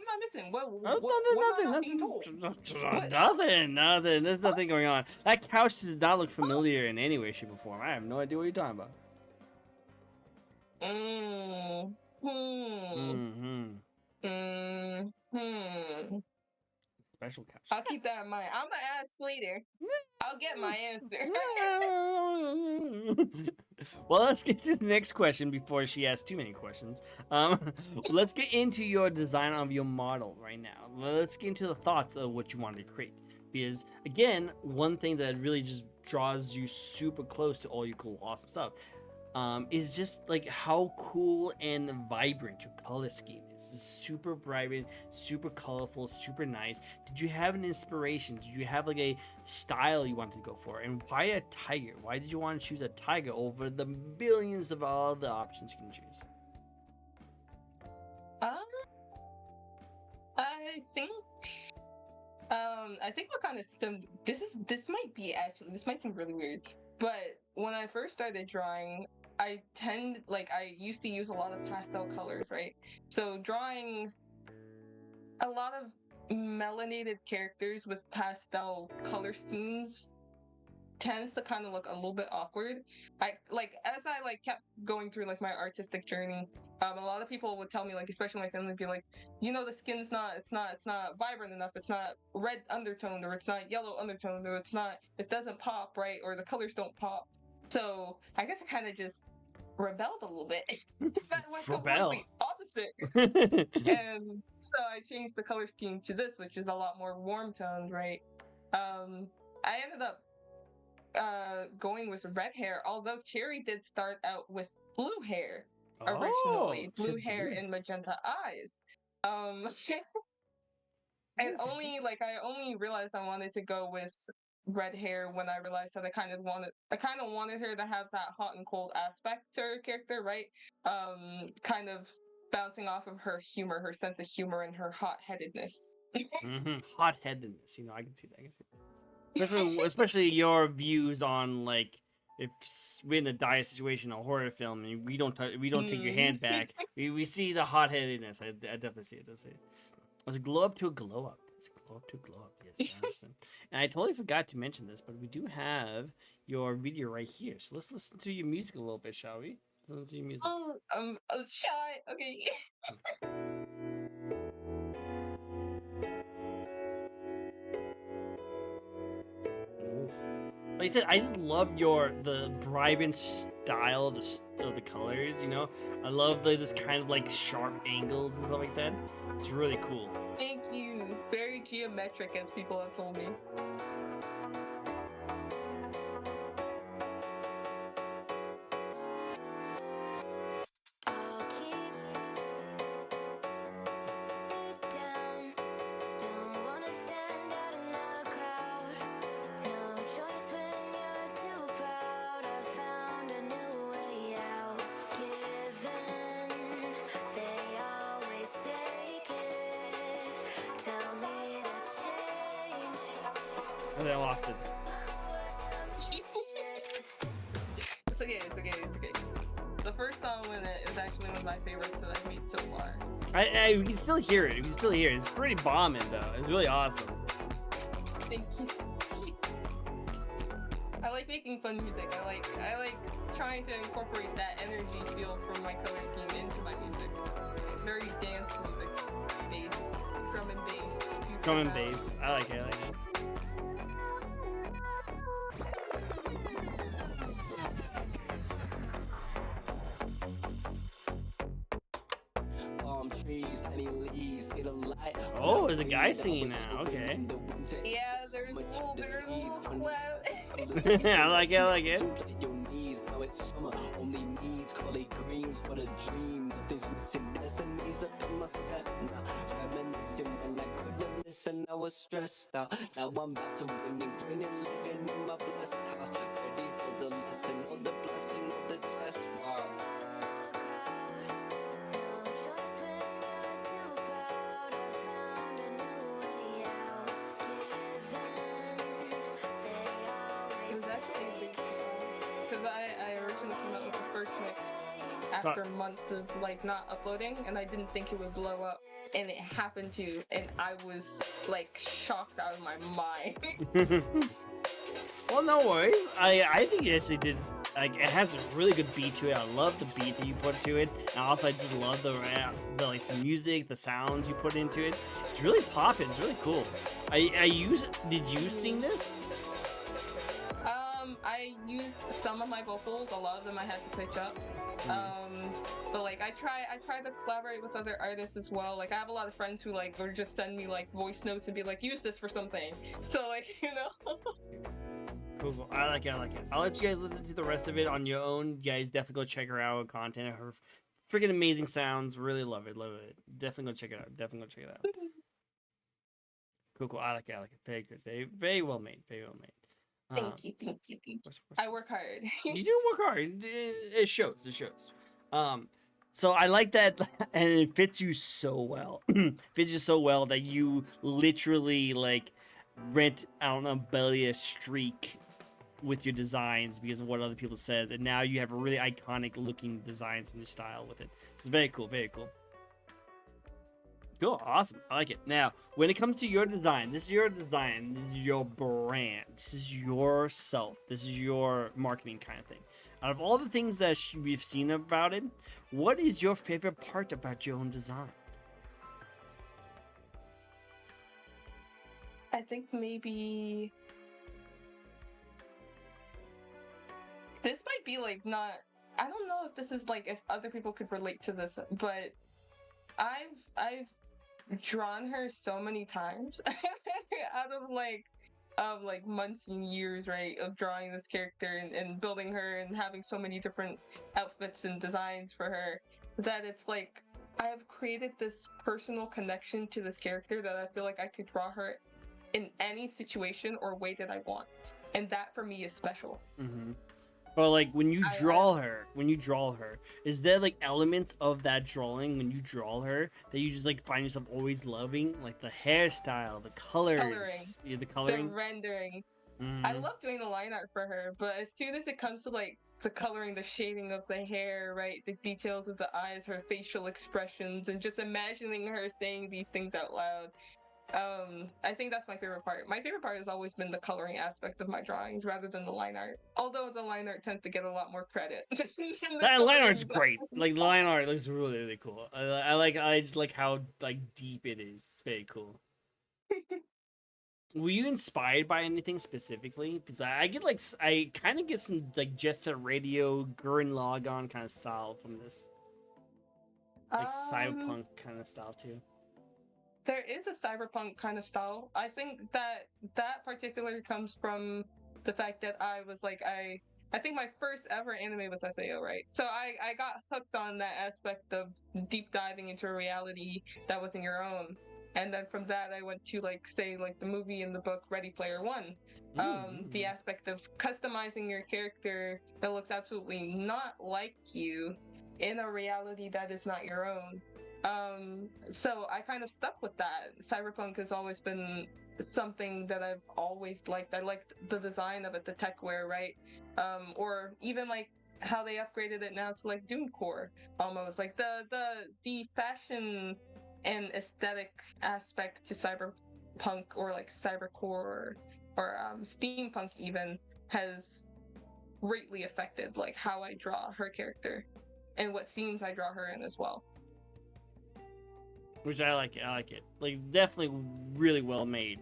I missing? What am I Nothing, not being told? What? nothing. There's nothing going on. That couch does not look familiar in any way, shape, or form. I have no idea what you're talking about. Mm, hmm. Mm-hmm. Special couch. I'll keep that in mind. I'm gonna ask later. I'll get my answer. Well, let's get to the next question before she asks too many questions. Let's get into your design of your model right now. Let's get into the thoughts of what you want to create. Because again, one thing that really just draws you super close to all your cool, awesome stuff is just like how cool and vibrant your color scheme is. It's super vibrant, super colorful, super nice. Did you have an inspiration? Did you have like a style you wanted to go for? And why a tiger? Why did you want to choose a tiger over the billions of all the options you can choose? I think I think what kind of stemmed this might seem really weird, but when I first started drawing, I used to use a lot of pastel colors, right? So drawing a lot of melanated characters with pastel color schemes tends to kind of look a little bit awkward. I like as I like kept going through like my artistic journey. A lot of people would tell me, like, especially my family, would be like, the skin's not vibrant enough. It's not red undertoned, or it's not yellow undertoned, or it doesn't pop right, or the colors don't pop. So I guess I kind of just rebelled a little bit. That went Rebel. completely opposite. And so I changed the color scheme to this, which is a lot more warm toned, right? I ended up going with red hair, although Cherry did start out with blue hair Oh, originally, blue shit, hair blue. and magenta eyes. Um, and Okay. I only realized I wanted to go with red hair when I realized that I kind of wanted her to have that hot and cold aspect to her character, right? Kind of bouncing off of her humor, her sense of humor, and her hot headedness. Hot-headedness. I can see that. I can see that. Especially your views on like if we're in a dire situation, a horror film, and we don't take your Mm. hand back. We see the hot headedness. I definitely see it. I see it. It's a glow up to a glow up. It's a glow up to a glow up. Yes, 100%. And I totally forgot to mention this, but we do have your video right here. So let's listen to your music a little bit, shall we? Let's listen to your music. I'm shy. Okay. Ooh. Like I said, I just love the vibrant style of the colors. I love this kind of like sharp angles and stuff like that. It's really cool. Thank you. Very geometric, as people have told me. I'll keep it down. Don't wanna stand out in the crowd. No choice when you're too proud. I found a new way out. Given, they always take it. Tell me to change. And I lost it. It's okay. It's okay. It's okay. The first song in it is actually one of my favorites that I've made so far. We can still hear it. We can still hear it. It's pretty bombing though. It's really awesome. Thank you. I like making fun music. I like trying to incorporate that energy feel from my color scheme into my music. Very dance music, bass, drum and bass. Drum and bass. I like it. I like it. Oh, there's a guy singing now. Okay. Yeah, there's a little cloud. I like it. I like it. I was stressed out. Now I'm back to winning, grinning, living in my blessed house. Ready for the lesson, or the blessing, or the test. Wow. No choice when you're too proud. I found after months of like not uploading, and I didn't think it would blow up, and it happened to, and I was like shocked out of my mind. Well, no worries. I think it actually did. Like, it has a really good beat to it. I love the beat that you put to it, and also I just love the like the music, the sounds you put into it. It's really popping. It's really cool. Did you sing this? I used some of my vocals. A lot of them I had to pitch up. But like I try to collaborate with other artists as well. Like I have a lot of friends who like or just send me like voice notes and be like, use this for something. So like Cool. I like it. I'll let you guys listen to the rest of it on your own. You guys definitely go check her out. Content, her freaking amazing sounds. Really love it. Definitely go check it out. Cool. I like it. Very good. Very well made. Thank you. I work hard. You do work hard. It shows. So I like that, and it fits you so well. Fits you so well that you literally like rent out a rebellious streak with your designs because of what other people says, and now you have a really iconic looking designs and your style with it. It's very cool. Cool, awesome. I like it. Now, when it comes to your design, this is your design, this is your brand, this is yourself, this is your marketing kind of thing. Out of all the things that we've seen about it, what is your favorite part about your own design? I think maybe this might be like not. I don't know if this is like if other people could relate to this, but I've drawn her so many times out of like months and years, right, of drawing this character and building her and having so many different outfits and designs for her, that it's like I have created this personal connection to this character that I feel like I could draw her in any situation or way that I want, and that for me is special. But like when you draw her, is there like elements of that drawing when you draw her that you just like find yourself always loving, like the hairstyle, the colors, the coloring, the rendering? I love doing the line art for her, but as soon as it comes to like the coloring, the shading of the hair, right, the details of the eyes, her facial expressions, and just imagining her saying these things out loud, I think that's my favorite part. My favorite part has always been the coloring aspect of my drawings rather than the line art. Although the line art tends to get a lot more credit. That line art's great. Like the line art looks really cool. I just like how like deep it is. It's very cool. Were you inspired by anything specifically? Because I kind of get some like Jet Set Radio, Gurren Lagann kind of style from this, like cyberpunk kind of style too. There is a cyberpunk kind of style. I think that particularly comes from the fact that I was like I think my first ever anime was SAO, right? So I got hooked on that aspect of deep diving into a reality that wasn't your own. And then from that I went to like say like the movie and the book Ready Player One. The aspect of customizing your character that looks absolutely not like you in a reality that is not your own. So I kind of stuck with that. Cyberpunk has always been something that I've always liked. I liked the design of it, the techwear, right? Or even like how they upgraded it now to like Doomcore, almost like the fashion and aesthetic aspect to cyberpunk or like cybercore or steampunk even has greatly affected like how I draw her character and what scenes I draw her in as well. Which I like it. Like, definitely really well made.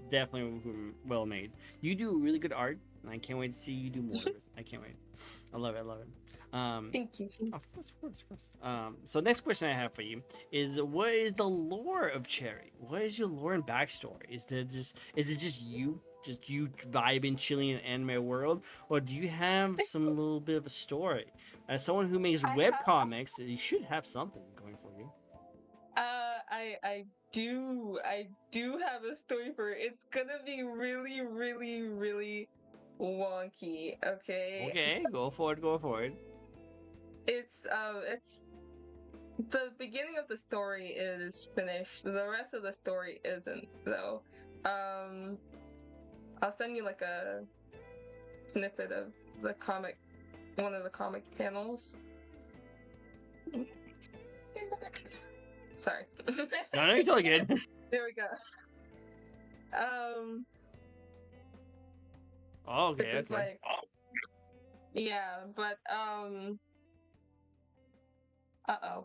Well made. You do really good art, and I can't wait to see you do more of it. I can't wait. I love it. Thank you. Of course. So next question I have for you is, what is the lore of Cherry? What is your lore and backstory? Is it just you vibing, chilling in anime world, or do you have some little bit of a story? As someone who makes web comics, you should have something going for you. I do have a story for it. It's gonna be really wonky, okay? Okay, go for it. It's the beginning of the story is finished. The rest of the story isn't though. I'll send you like a snippet of the comic, one of the comic panels. Sorry. No, no, you're totally good. There we go. Um, Oh, this okay, is okay. like, yeah, but uh-oh,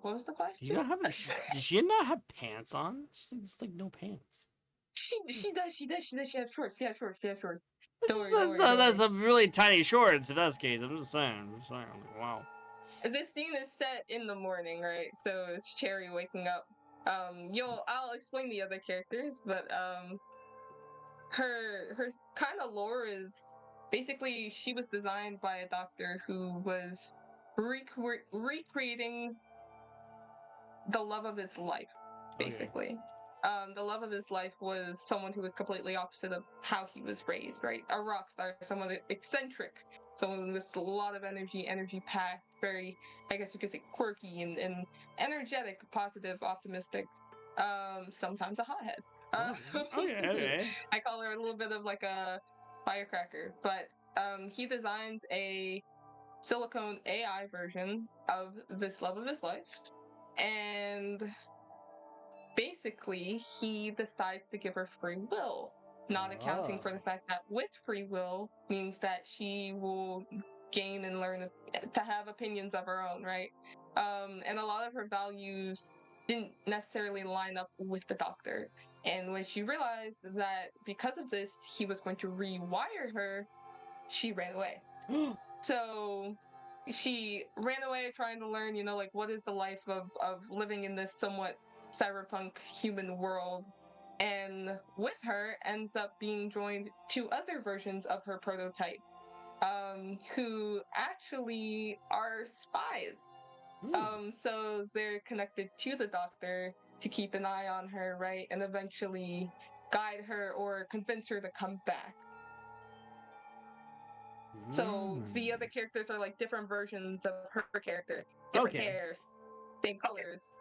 what was the Do you question? not have? Does she not have pants on? She's like, it's like no pants. She has shorts. She has shorts. She has shorts. That's, Don't worry, don't worry, don't that's worry. a really tiny shorts. If that's the case, I'm just saying. I'm just saying. Wow. This scene is set in the morning, right? So it's Cherry waking up. I'll explain the other characters, but her kind of lore is basically she was designed by a doctor who was recreating the love of his life, Okay. basically. The love of his life was someone who was completely opposite of how he was raised, right? A rock star, someone eccentric, someone with a lot of energy packed, very, I guess you could say, quirky and energetic, positive, optimistic, sometimes a hothead. Okay, okay. I call her a little bit of like a firecracker, but he designs a silicone AI version of this love of his life, and basically he decides to give her free will, not accounting for the fact that with free will means that she will gain and learn to have opinions of her own, right? And a lot of her values didn't necessarily line up with the doctor, and when she realized that because of this he was going to rewire her, she ran away. So she ran away trying to learn, like what is the life of living in this somewhat cyberpunk human world. And with her ends up being joined two other versions of her prototype, who actually are spies. So they're connected to the doctor to keep an eye on her, right? And eventually guide her or convince her to come back. So the other characters are like different versions of her character, different Okay. hairs, same colors,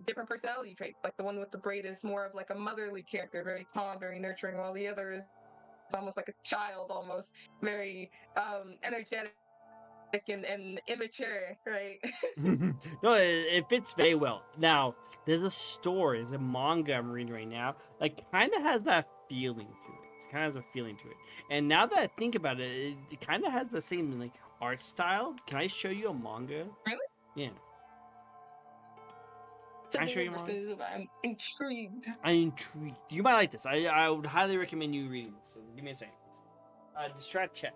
different personality traits. Like the one with the braid is more of like a motherly character, very calm, very nurturing, while the other is almost like a child, almost very energetic and immature, right? No, it fits very well. Now, there's a story, there's a manga I'm reading right now that kind of has that feeling to it. It kind of has a feeling to it. And now that I think about it, it kind of has the same like art style. Can I show you a manga? Really? Yeah. Can I show you a manga? I'm intrigued. I'm intrigued. You might like this. I would highly recommend you reading this. So give me a second. Distract chat.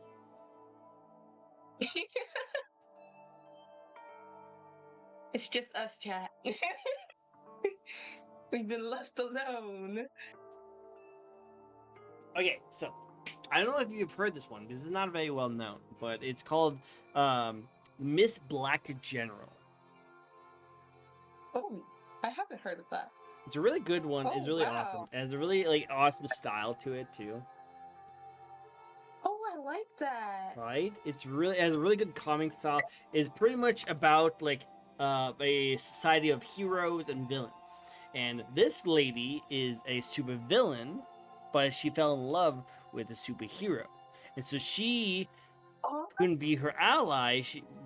It's just us, chat. We've been left alone. Okay, so I don't know if you've heard this one because it's not very well known, but it's called Miss Black General. Oh, I haven't heard of that. It's a really good one. It's Oh, really wow. awesome. It has a really like awesome style to it too. Oh, I like that. Right? It has a really good comic style. It's pretty much about like a society of heroes and villains. And this lady is a super villain, but she fell in love with a superhero. And so she Oh, couldn't be her ally,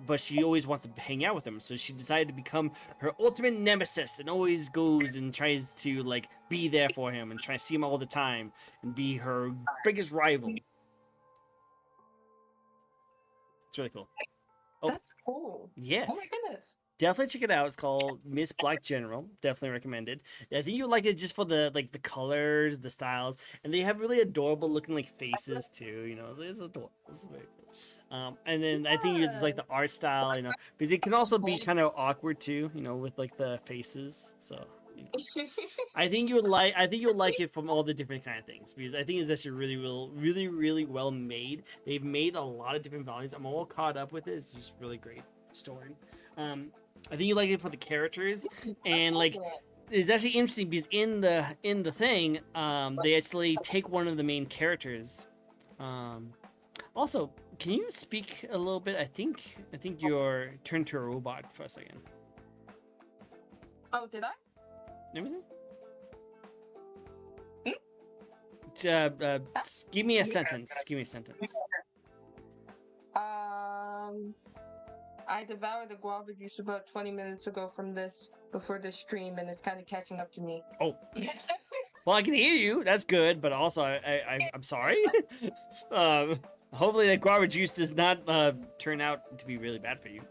but she always wants to hang out with him. So she decided to become her ultimate nemesis and always goes and tries to like be there for him and try to see him all the time and be her biggest rival. It's really cool. Oh, that's cool. yeah. Oh my goodness. Definitely check it out. It's called Miss Black General. Definitely recommended. I think you'll like it just for the like the colors, the styles, and they have really adorable looking like faces too. You know, it's adorable. It's very cool. And then I think you just like the art style. You know, because it can also be kind of awkward too. You know, with like the faces. So you know, I think you would like. I think you'll like it from all the different kind of things because I think it's actually really well made. They've made a lot of different volumes. I'm all caught up with it. It's just really great story. I think you like it for the characters, and like it's actually interesting because in the thing, they actually take one of the main characters. Also, can you speak a little bit? I think you're turned to a robot for a second. Oh, did I? Let me see. Hmm? Give me a sentence. Give me a sentence. I devoured the guava juice about 20 minutes ago from this before this stream, and it's kind of catching up to me. Oh. Well, I can hear you. That's good, but also I'm sorry. Hopefully that guava juice does not turn out to be really bad for you.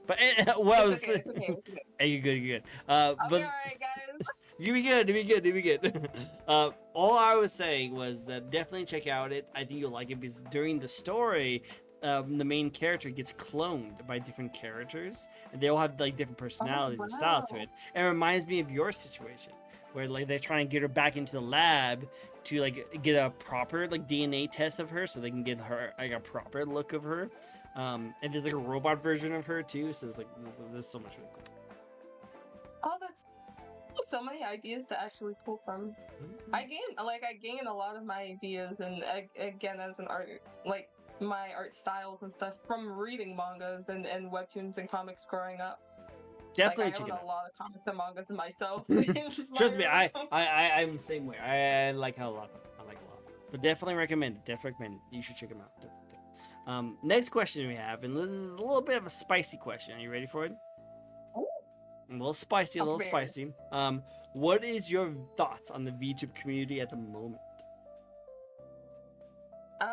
But well, It's okay. It's okay. It's okay. Hey, you're good. You're good. I'll But be alright, guys. you be good. You be good. You be good. All I was saying was that definitely check out it. I think you'll like it because during the story, the main character gets cloned by different characters, and they all have like different personalities and styles to wow. it. And it reminds me of your situation, where like they're trying to get her back into the lab to like get a proper like DNA test of her, so they can get her like a proper look of her. And there's like a robot version of her too, so it's like there's so much really cool. Oh, that's so many ideas to actually pull from. I gain a lot of my ideas, and again, as an artist, like my art styles and stuff from reading mangas and webtoons and comics growing up. Definitely Like, I check own it a out. lot of comics and mangas myself. Trust me, I'm the same way. I like how a lot. I like a lot, but definitely recommend it. Definitely recommend it. You should check them out. Definitely. Next question we have, and this is a little bit of a spicy question. Are you ready for it? Ooh. A little spicy, a little Okay. spicy. What is your thoughts on the VTube community at the moment? Um,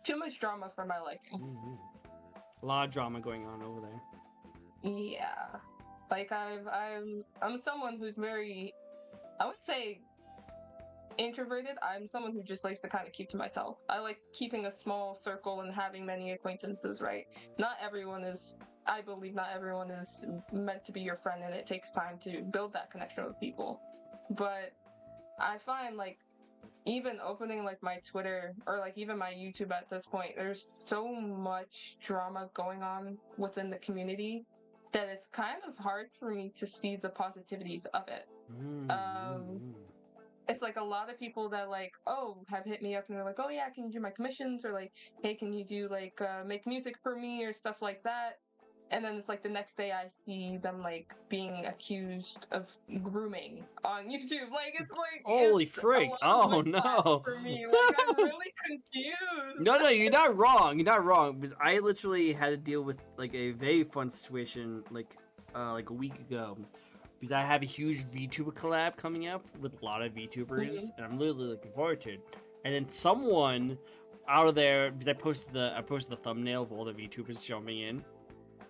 too much drama for my liking. A lot of drama going on over there. Yeah, like I'm someone who's very, I would say, introverted. I'm someone who just likes to kind of keep to myself. I like keeping a small circle and having many acquaintances, right? Not everyone is, I believe not everyone is meant to be your friend, and it takes time to build that connection with people. But I find like even opening like my Twitter or like even my YouTube at this point, there's so much drama going on within the community that it's kind of hard for me to see the positivities of it. It's like a lot of people that like, oh, have hit me up and they're like, oh yeah, can you do my commissions, or like, hey, can you do like make music for me or stuff like that. And then it's like the next day I see them like being accused of grooming on YouTube. Like it's like Holy it's a frick! lot of Oh red flags no! for me. Like I'm really confused. No, you're not wrong. You're not wrong because I literally had to deal with like a very fun situation like a week ago because I have a huge VTuber collab coming up with a lot of VTubers, and I'm really looking forward to it. And then someone out of there, because I posted the thumbnail of all the VTubers jumping in.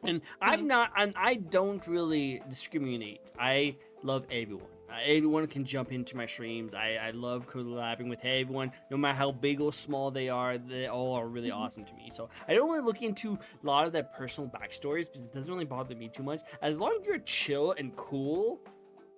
And I don't really discriminate. I love everyone. Everyone can jump into my streams. I love collabing with everyone, no matter how big or small they are. They all are really awesome to me. So I don't really look into a lot of their personal backstories because it doesn't really bother me too much. As long as you're chill and cool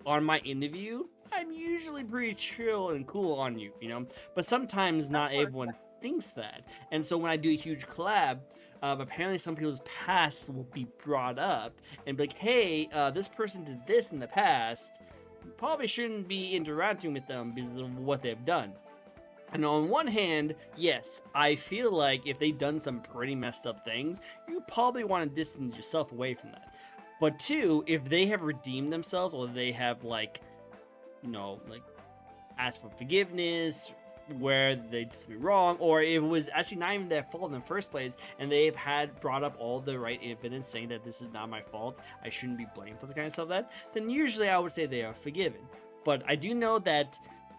on my interview, I'm usually pretty chill and cool on you, you know? But sometimes not everyone thinks that. And so when I do a huge collab, apparently some people's pasts will be brought up and be like, hey, this person did this in the past. You probably shouldn't be interacting with them because of what they've done. And on one hand, yes, I feel like if they've done some pretty messed up things, you probably want to distance yourself away from that. But two, if they have redeemed themselves or they have like, you know, like asked for forgiveness, where they just be wrong, or it was actually not even their fault in the first place, and they've had brought up all the right evidence saying that this is not my fault, I shouldn't be blamed for the kind of stuff that, then usually I would say they are forgiven. But I do know that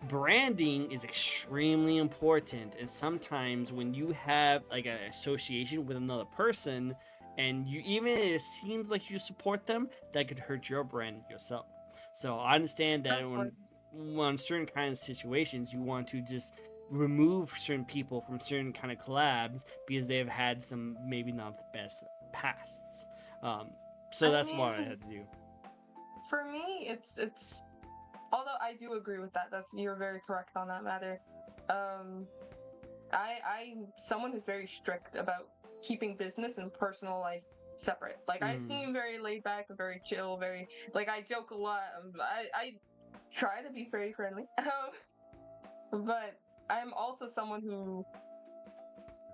branding is extremely important, and sometimes when you have like an association with another person, and you even if it seems like you support them, that could hurt your brand yourself. So I understand that when on certain kind of situations you want to just remove certain people from certain kind of collabs because they've had some maybe not the best pasts. So that's what I had to do. For me, it's although I do agree with that. You're very correct on that matter. I'm someone who's very strict about keeping business and personal life separate. Like I seem very laid back, very chill, very like I joke a lot. I try to be very friendly, but I'm also someone who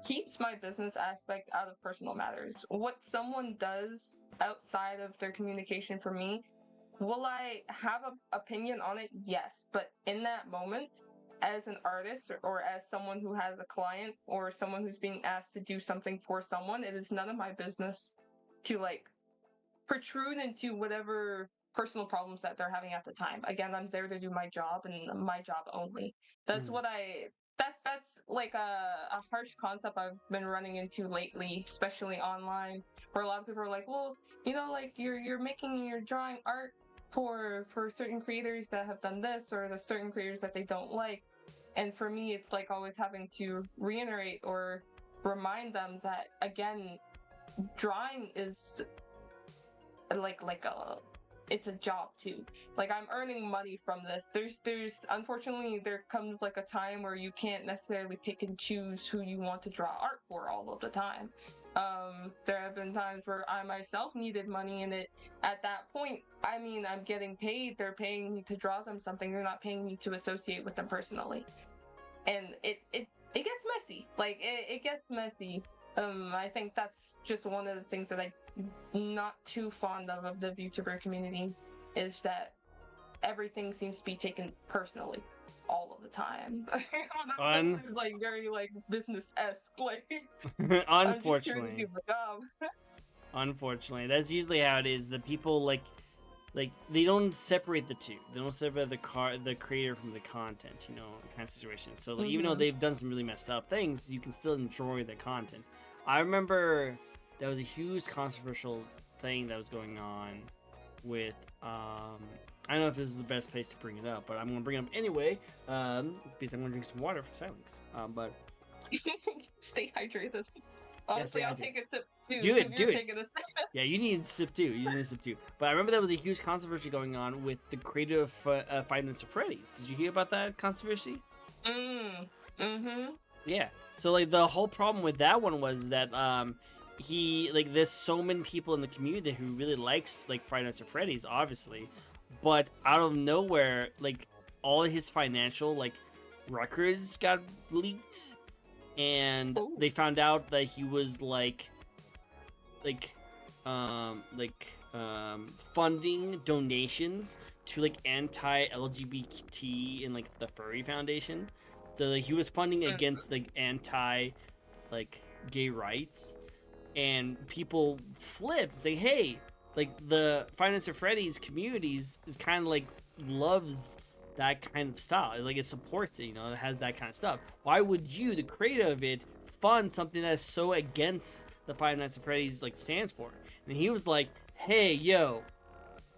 keeps my business aspect out of personal matters. What someone does outside of their communication for me, will I have an opinion on it? Yes, but in that moment, as an artist or as someone who has a client or someone who's being asked to do something for someone, it is none of my business to like protrude into whatever personal problems that they're having at the time. Again, I'm there to do my job and my job only. That's Mm. what I that's like a harsh concept I've been running into lately, especially online, where a lot of people are like, well, like you're making you're drawing art for certain creators that have done this or the certain creators that they don't like. And for me, it's like always having to reiterate or remind them that again, drawing is like a it's a job too. Like I'm earning money from this. There's unfortunately there comes like a time where you can't necessarily pick and choose who you want to draw art for all of the time. There have been times where I myself needed money, and at that point, I mean, I'm getting paid. They're paying me to draw them something. They're not paying me to associate with them personally, and it gets messy. Like it gets messy. I think that's just one of the things that I'm not too fond of the VTuber community is that everything seems to be taken personally all of the time. Like very like business-esque. Like I'm just here to Unfortunately. do my job. Unfortunately, that's usually how it is. The people like they don't separate the two. They don't separate the creator from the content, kind of situation. So like even though they've done some really messed up things, you can still enjoy the content. I remember there was a huge controversial thing that was going on with I don't know if this is the best place to bring it up, but I'm gonna bring it up anyway because I'm gonna drink some water for silence. But Stay hydrated. Honestly, stay I'll hydrated. take a sip too. Do it, if do you're it. taking a sip. Yeah, you need a sip too. You need a sip too. But I remember there was a huge controversy going on with the creator of Five Nights at Freddy's. Did you hear about that controversy? Yeah. So like the whole problem with that one was that there's so many people in the community who really likes like Five Nights at Freddy's, obviously, but out of nowhere, like all of his financial like records got leaked, and they found out that he was funding donations to like anti-LGBT and like the Furry Foundation. So like he was funding against like anti like gay rights, and people flipped say, hey, like the Five Nights at Freddy's communities is kind of like loves that kind of style, like it supports it, it has that kind of stuff. Why would you, the creator of it, fund something that's so against the Five Nights at Freddy's like stands for? And he was like, hey, yo,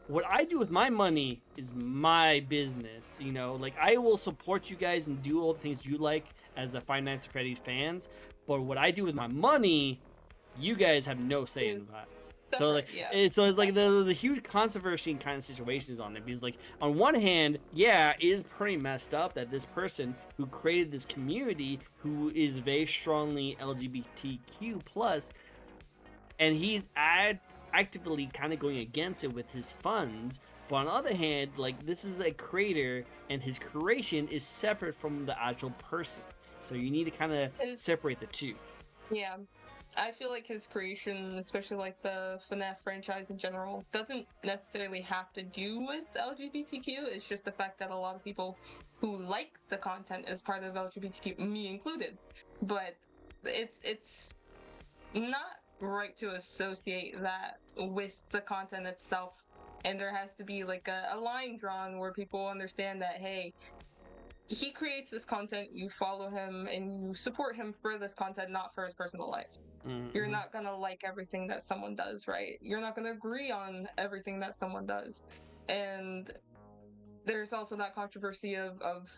what I do with my money is my business, like I will support you guys and do all the things you like as the Five Nights at Freddy's fans, but what I do with my money, you guys have no say in that. So like, it's like there was a huge controversy in kind of situations on it, because like on one hand, yeah, it is pretty messed up that this person who created this community, who is very strongly LGBTQ plus, and he's actively kind of going against it with his funds. But on the other hand, like this is a creator, and his creation is separate from the actual person. So you need to kind of separate the two. Yeah. I feel like his creation, especially like the FNAF franchise in general, doesn't necessarily have to do with LGBTQ. It's just the fact that a lot of people who like the content as part of LGBTQ, me included, but it's not right to associate that with the content itself. And there has to be like a line drawn where people understand that, hey, he creates this content, you follow him and you support him for this content, not for his personal life. You're not gonna like everything that someone does, right? You're not gonna agree on everything that someone does. And there's also that controversy of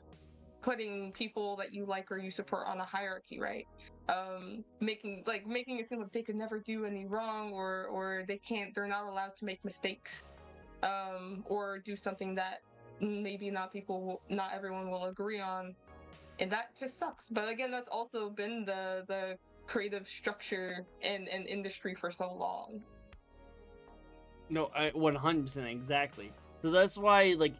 putting people that you like or you support on a hierarchy, right? Making it seem like they could never do any wrong, or they're not allowed to make mistakes, or do something that maybe not everyone will agree on, and that just sucks. But again, that's also been the creative structure and industry for so long. No, 100% exactly. So that's why like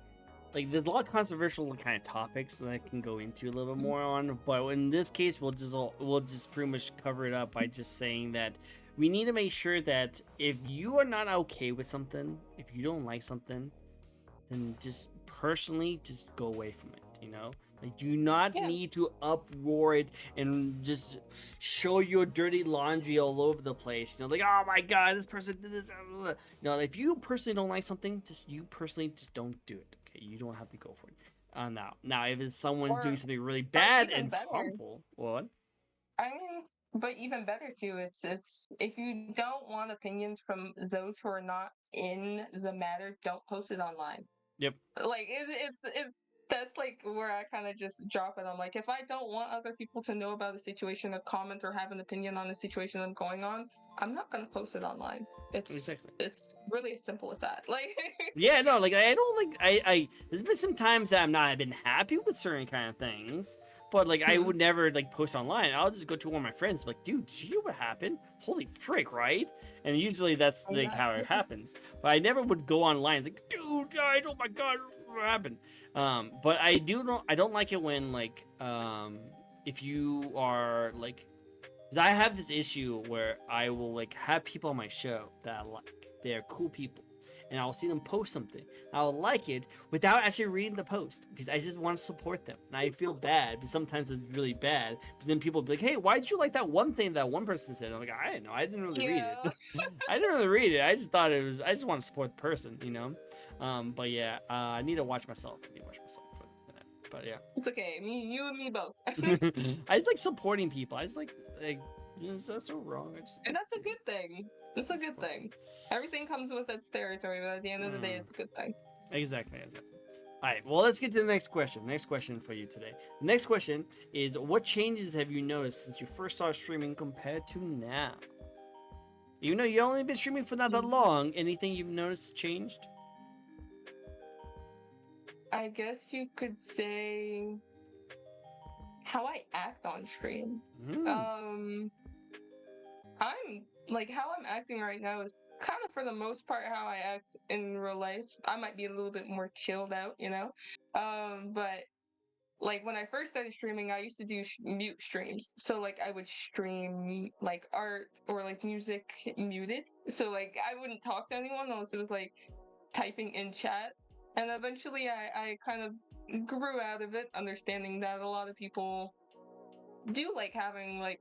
there's a lot of controversial kind of topics that I can go into a little bit more on, but in this case we'll just pretty much cover it up by just saying that we need to make sure that if you are not okay with something, if you don't like something, then just personally just go away from it. Like, do not Yeah. need to uproar it and just show your dirty laundry all over the place. You know, like, oh my god, this person did this. Blah, blah. You know, if you personally don't like something, you personally just don't do it. Okay, you don't have to go for it. Now, if it's someone's doing Or something really bad even and better. harmful, what? I mean, but even better too, it's if you don't want opinions from those who are not in the matter, don't post it online. Yep. Like it's that's like where I kind of just drop it. I'm like, if I don't want other people to know about the situation or comment or have an opinion on the situation I'm going on, I'm not gonna post it online. Exactly. It's really as simple as that. Like Yeah, no, like I don't like I there's been some times that I've been happy with certain kind of things, but like I would never like post online. I'll just go to one of my friends, like, dude, did you hear what happened? Holy frick, right? And usually that's like how it happens. But I never would go online. It's like, dude, died. Oh my god, what happened? But I don't like it when like if you are like, because I have this issue where I will like have people on my show that I like. They're cool people. And I'll see them post something. I'll like it without actually reading the post because I just want to support them. And I feel bad, but sometimes it's really bad. Because then people will be like, hey, why did you like that one thing that one person said? I'm like, I didn't know. I didn't really read it. I didn't really read it. I just thought I just want to support the person, you know? But yeah, I need to watch myself. For that. But yeah. it's okay. You and me both. I just like supporting people. I just like you know, that's so wrong. And that's a good thing. It's a good thing. Everything comes with its territory, but at the end of the day, it's a good thing. Exactly. All right, well, let's get to the next question. Next question for you today. The next question is, what changes have you noticed since you first started streaming compared to now? Even though you've only been streaming for not that long, anything you've noticed changed? I guess you could say how I act on stream. I'm like how I'm acting right now is kind of for the most part how I act in real life. I might be a little bit more chilled out, you know. But like when I first started streaming, I used to do mute streams. So like I would stream like art or like music muted. So like I wouldn't talk to anyone unless it was like typing in chat. And eventually I kind of grew out of it, understanding that a lot of people do like having like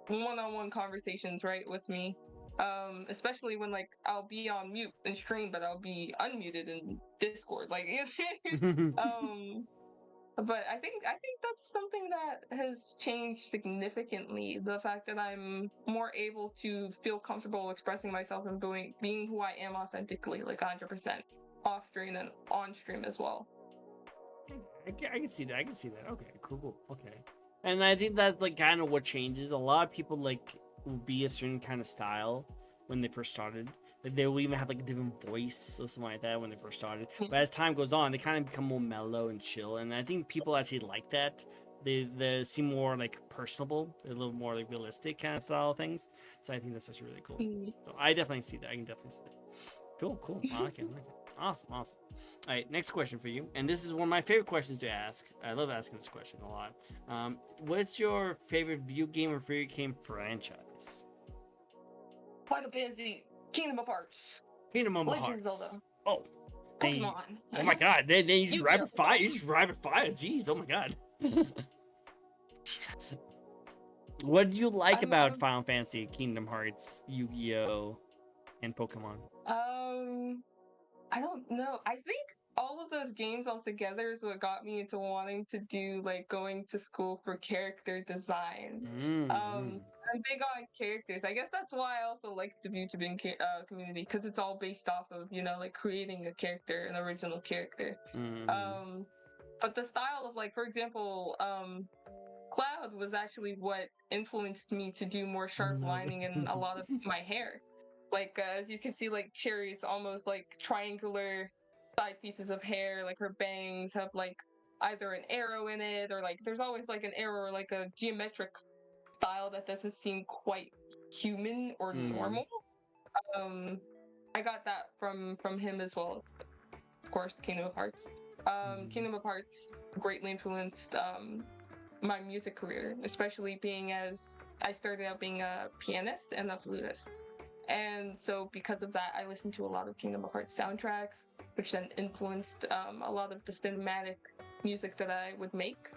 one-on-one conversations, right, with me. Especially when like I'll be on mute and stream, but I'll be unmuted in Discord. Like but I think that's something that has changed significantly. The fact that I'm more able to feel comfortable expressing myself and being who I am authentically, like 100%, off stream and on stream as well. I can see that. Okay, cool. Okay. And I think that's like kind of what changes. A lot of people like will be a certain kind of style when they first started. Like they will even have like a different voice or something like that when they first started. But as time goes on, they kind of become more mellow and chill. And I think people actually like that. They seem more like personable, a little more like realistic kind of style of things. So I think that's actually really cool. So I definitely see that. I can definitely see that. Cool. I like it. Awesome. All right, next question for you. And this is one of my favorite questions to ask. I love asking this question a lot. What's your favorite video game or favorite game franchise? Final Fantasy, Kingdom of Hearts, Kingdom of Legend Hearts. of Zelda, Oh. Pokemon. Oh my god, then you just rapid fire. Yu-Gi-Oh. You just rapid fire. Jeez, oh my god. What do you like about Final Fantasy, Kingdom Hearts, Yu-Gi-Oh, and Pokemon? I don't know. I think all of those games all together is what got me into wanting to do like going to school for character design. I'm big on characters. I guess that's why I also like the VTubing community, because it's all based off of, you know, like creating a character, an original character. But the style of like, for example, Cloud was actually what influenced me to do more sharp lining in a lot of my hair. Like as you can see, like Cherry's almost like triangular side pieces of hair, like her bangs have like either an arrow in it or like there's always like an arrow or like a geometric style that doesn't seem quite human or normal. I got that from him as well as, of course, Kingdom of Hearts. Kingdom of Hearts greatly influenced my music career, especially being as I started out being a pianist and a flutist. And so because of that, I listened to a lot of Kingdom of Hearts soundtracks, which then influenced a lot of the cinematic music that I would make.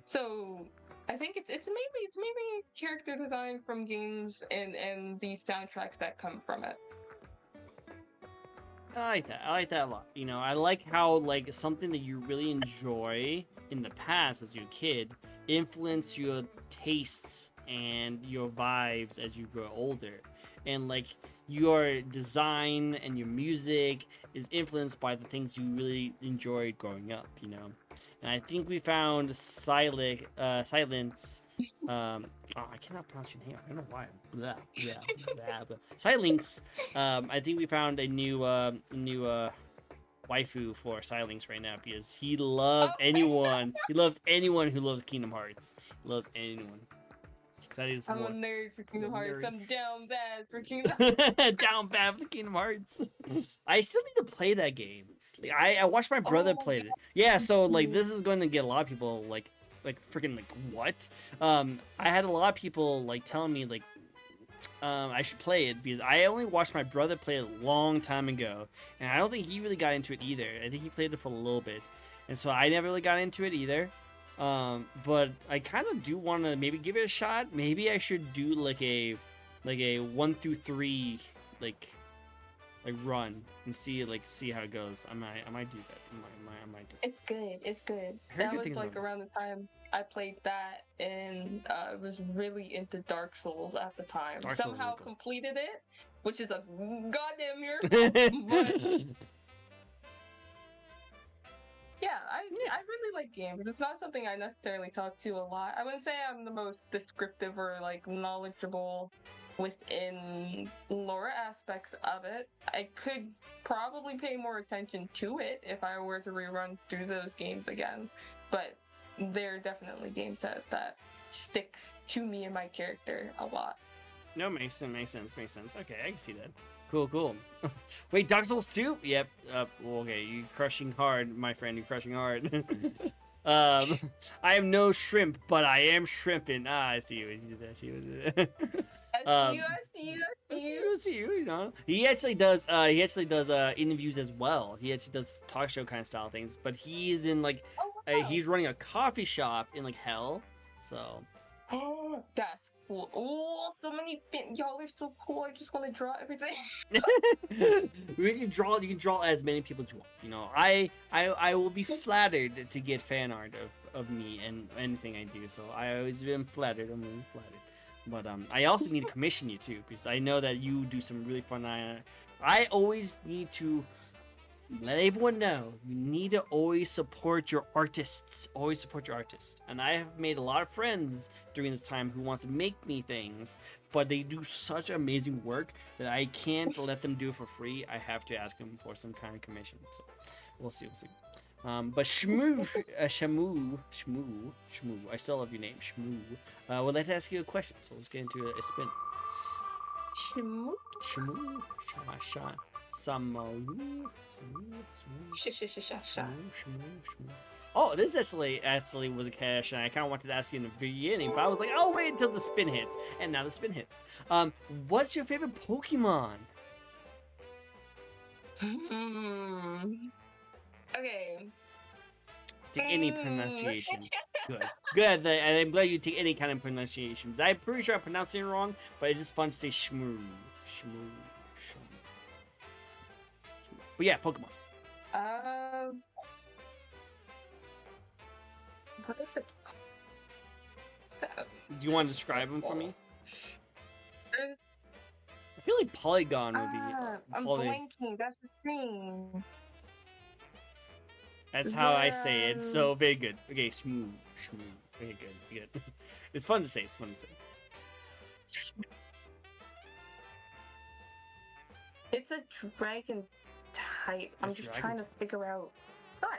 So I think it's mainly character design from games and the soundtracks that come from it. I like that. I like that a lot. You know, I like how like something that you really enjoy in the past as your kid influence your tastes and your vibes as you grow older. And like your design and your music is influenced by the things you really enjoyed growing up, you know. And I think we found silence. I cannot pronounce your name. I don't know why. Blah, blah, blah, blah. Silence. I think we found a new waifu for Silence right now because he loves anyone. He loves anyone who loves Kingdom Hearts. He loves anyone. So I think it's I'm more a nerd for Kingdom You're a Hearts. nerd. I'm down bad for Kingdom. down bad for Kingdom Hearts. I still need to play that game. Like, I watched my brother Oh my play it. Yeah, so like this God. is going to get a lot of people like freaking like what? I had a lot of people like telling me like I should play it because I only watched my brother play it a long time ago, and I don't think he really got into it either. I think he played it for a little bit, and so I never really got into it either. But I kind of do want to maybe give it a shot. Maybe I should do like a 1 through 3 like run and see how it goes. I might do that. I might do that. It's good. It's good. I heard That good was things like about it. around the time I played that and was really into Dark Souls at the time. Dark Souls is Somehow really cool. completed it, which is a goddamn miracle. But yeah, I really like games. It's not something I necessarily talk to a lot. I wouldn't say I'm the most descriptive or like knowledgeable within lore aspects of it. I could probably pay more attention to it if I were to rerun through those games again. But they're definitely games that stick to me and my character a lot. No, makes sense. Okay, I can see that. Cool. Wait, Dark Souls 2? Yep. Well, okay, you crushing hard, my friend. You're crushing hard. I am no shrimp, but I am shrimping. I see you. I see you. I see you. I see you. You know, he actually does. Interviews as well. He actually does talk show kind of style things. But he's in like, Oh, wow. he's running a coffee shop in like hell. So Oh, that's cool. Oh, so many y'all are so cool. I just want to draw everything. You can draw as many people as you want. You know, I will be flattered to get fan art of me and anything I do. So I always been flattered. I'm really flattered. But I also need to commission you too because I know that you do some really fun. I always need to let everyone know you need to always support your artists. Always support your artists. And I have made a lot of friends during this time who wants to make me things, but they do such amazing work that I can't let them do it for free. I have to ask them for some kind of commission. So we'll see. But Shmoo, I still love your name, Shmoo. Would like to ask you a question, so let's get into a spin. Shmoo. Shmoo, Samu. Oh, this actually was a question I kind of wanted to ask you in the beginning, but I was like, I'll wait until the spin hits, and now the spin hits. What's your favorite Pokemon? Okay. Take any pronunciation. Good. I'm glad you take any kind of pronunciations. I'm pretty sure I'm pronouncing it wrong, but it's just fun to say Shmoo. But yeah, Pokemon. What is it? Do you want to describe them for me? There's I feel like Polygon would be. I'm blanking. That's the thing. That's how I say it. So very good. Okay, Shmoo. Okay, good. It's fun to say. It's a dragon type. I'm just trying to figure out. It's not.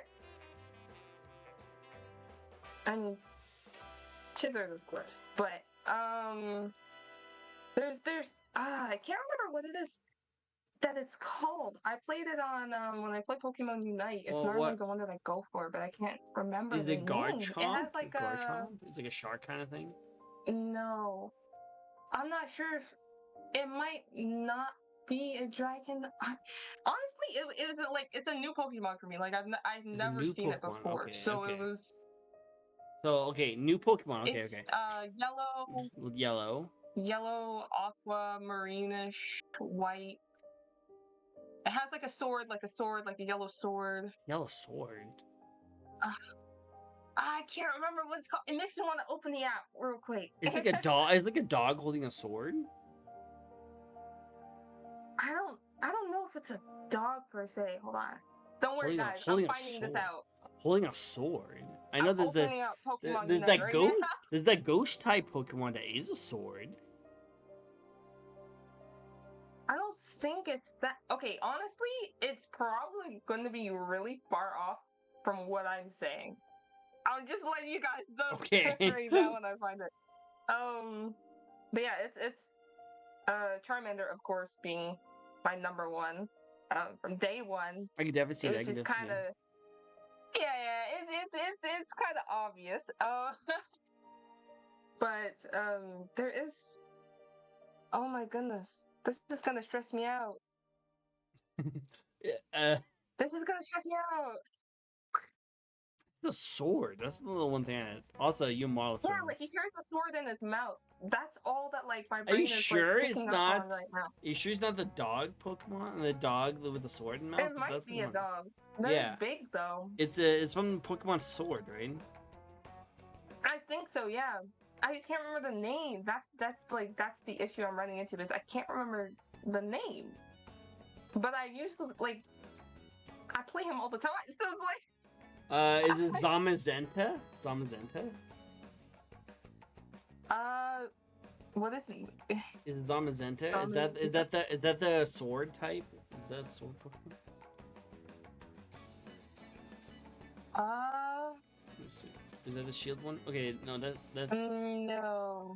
I mean, Chizard, of course, but there's I can't remember what it is that it's called. I played it on when I play Pokemon Unite. It's normally the one that I go for, but I can't remember Is the it name. Garchomp? It has like Garchomp? It's like a shark kind of thing. No, I'm not sure if it might not be a dragon. Honestly, it was like it's a new Pokemon for me. Like I've never seen it before, so it was. So okay, new Pokemon. Okay, It's okay. yellow, Yellow. aqua, marinish, white. It has like a sword, like a yellow sword. Yellow sword. I can't remember what it's called. It makes me want to open the app real quick. It's like a dog. It's like a dog holding a sword. I don't know if it's a dog per se. Hold on. Don't worry, guys. I'm Holding a finding this sword. out. Holding a sword. I know I'm there's this. opening up Pokemon There's Unite that right ghost. now. There's that ghost type Pokemon that is a sword. I don't think it's that. Okay, honestly, it's probably going to be really far off from what I'm saying. I'll just let you guys know Okay. right now when I find it. But yeah, it's Charmander, of course, being my number one from day one. I can definitely see that. I Which can is definitely see kind that. of it's kind of obvious. But there is. Oh my goodness, this is gonna stress me out. Uh, This is gonna stress me out. the sword. That's the one thing. Also, you model Yeah, like he films. carries a sword in his mouth. That's all that like my Are brain you is sure like it's picking up on not? right now. Are you sure it's not the dog Pokemon? The dog with the sword in mouth? It 'Cause might that's the be a one. dog. They're Yeah. big though. It's from Pokemon Sword, right? I think so. Yeah. I just can't remember the name. That's the issue I'm running into is I can't remember the name. But I usually like I play him all the time, so it's like Is it Zamazenta? Zamazenta? what is it? Is it Zamazenta? Zamazenta? Is that the sword type? Is that a sword Pokemon? Let me see. Is that the shield one? Okay, no, that's No.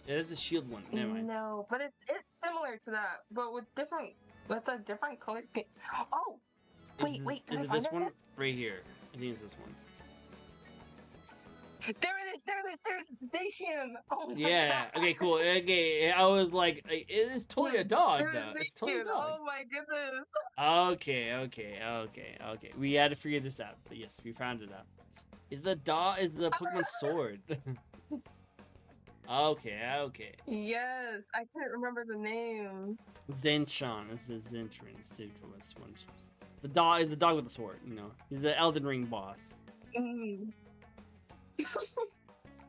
yeah, that's a shield one. Never mind. No, but it's similar to that, but with a different color. Oh, wait, wait, did Is I it find this it? one right here? I think it's this one. There it is, there's Station. Oh my Yeah. god. Okay. Cool. Okay. I was like, it's totally a dog, There's though. It's totally a Station. dog. Oh my goodness. Okay. We had to figure this out, but yes, we found it out. Is the Pokemon sword? Okay. Yes, I can't remember the name. Zenchan. This is Zentrin. Citrus one. The dog is the dog with the sword. You know, he's the Elden Ring boss. Mm.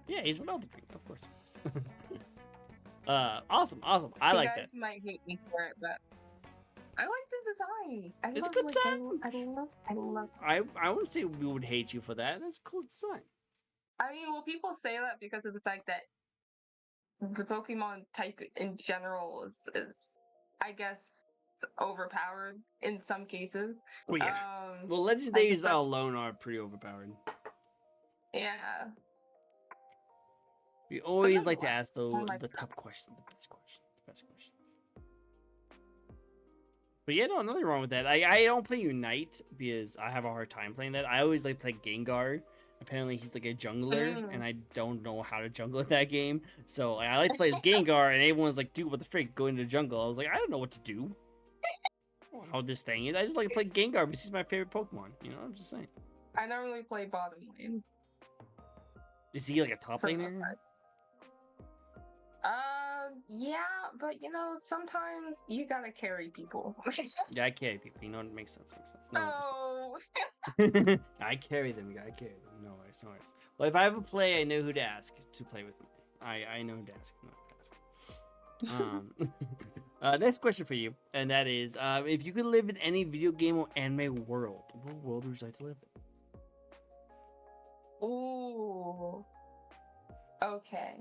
Yeah, he's from Elden Ring, of course. Awesome. I You like guys that. might hate me for it, but I like the design. It's a good design. I love. I wouldn't say we would hate you for that. That's a cool design. I mean, well, people say that because of the fact that the Pokemon type in general is I guess, overpowered in some cases. Well, yeah. Well, I legendaries just like, alone are pretty overpowered. yeah. We always like to nonetheless, ask though I like the tough questions, the best questions. But yeah, no, nothing wrong with that. I don't play Unite because I have a hard time playing that. I always like play Gengar. Apparently he's like a jungler, and I don't know how to jungle in that game. So I like to play as Gengar, and everyone's like, dude, what the frick, go into the jungle. I was like, I don't know what to do. How this thing is. I just like to play Gengar because he's my favorite Pokemon. You know, I'm just saying. I normally play bottom lane. Is he like a top laner? Yeah, but you know, sometimes you gotta carry people. Yeah, I carry people. You know, it makes sense. No, Oh. I carry them. I carry them. No worries. Well, if I ever play, I know who to ask to play with me. I know who to ask. Next question for you, and that is, if you could live in any video game or anime world, what world would you like to live in? Ooh. Okay.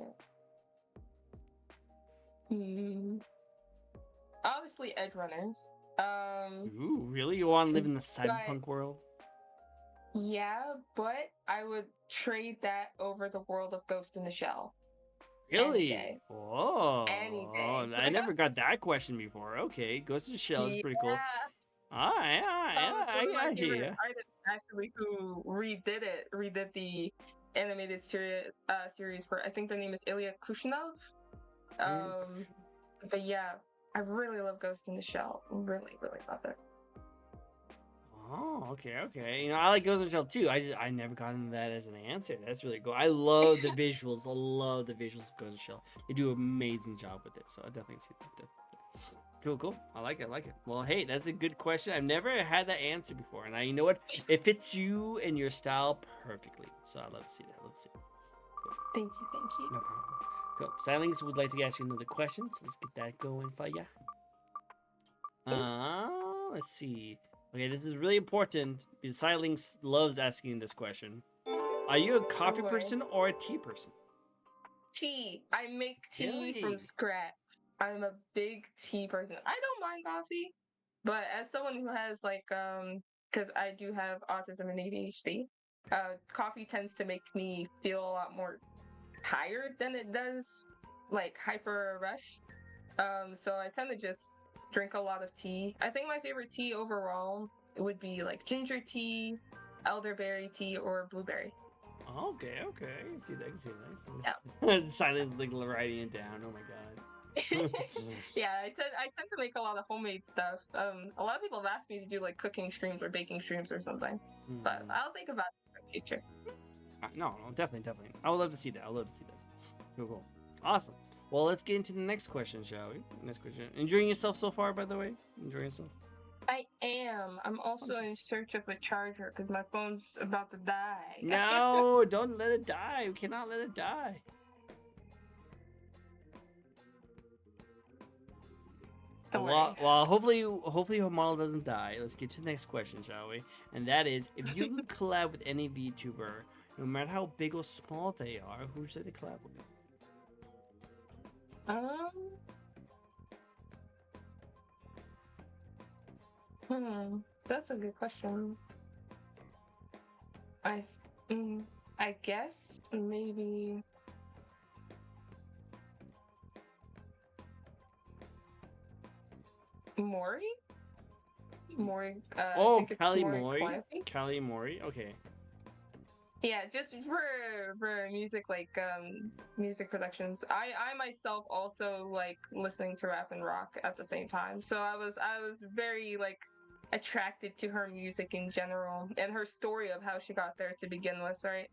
Obviously, Edge Runners. Ooh, really? You want to live in the cyberpunk world? Yeah, but I would trade that over the world of Ghost in the Shell. Really? Oh, Any day. I never got that question before. Okay, Ghost in the Shell is pretty cool. Alright, I hear you. Artist actually who redid the animated series for, I think the name is Ilya Kushnov. But yeah, I really love Ghost in the Shell. Really love it. Oh, okay. You know, I like Ghost in the Shell too. I never got into that as an answer. That's really cool. I love the visuals. I love the visuals of Ghost in the Shell. They do an amazing job with it. So I definitely see that. Cool. I like it. Well, hey, that's a good question. I've never had that answer before, and you know what? It fits you and your style perfectly. So I love to see that. Cool. Thank you. No problem. Cool. Silence would like to ask you another question. So let's get that going for ya. Let's see. Okay, this is really important because Silence loves asking this question. Are you a coffee boy. person or a tea person? Tea. I make tea Really? from scratch. I'm a big tea person. I don't mind coffee, but as someone who has because I do have autism and ADHD, coffee tends to make me feel a lot more tired than it does like hyper rushed. So I tend to just drink a lot of tea. I think my favorite tea overall would be like ginger tea, elderberry tea, or blueberry. Okay. I can see that. Yeah. Silence like writing it down. Oh my god. Yeah, I tend to make a lot of homemade stuff. A lot of people have asked me to do like cooking streams or baking streams or something, but I'll think about it in the future. No, definitely. I would love to see that. Cool. Awesome. Well, let's get into the next question, shall we? Next question. Enjoying yourself so far, by the way? Enjoying yourself? I am. I'm also in search of a charger because my phone's about to die. No, don't let it die. We cannot let it die. Don't Well, worry. hopefully her model doesn't die. Let's get to the next question, shall we? And that is, if you could collab with any VTuber, no matter how big or small they are, who would you like to collab with? That's a good question. I, I guess maybe Mori. Mori. I think it's Callie Mori Mori. Quietly. Callie Mori. Okay. Yeah, just for music music productions. I myself also like listening to rap and rock at the same time. So I was very like attracted to her music in general and her story of how she got there to begin with, right?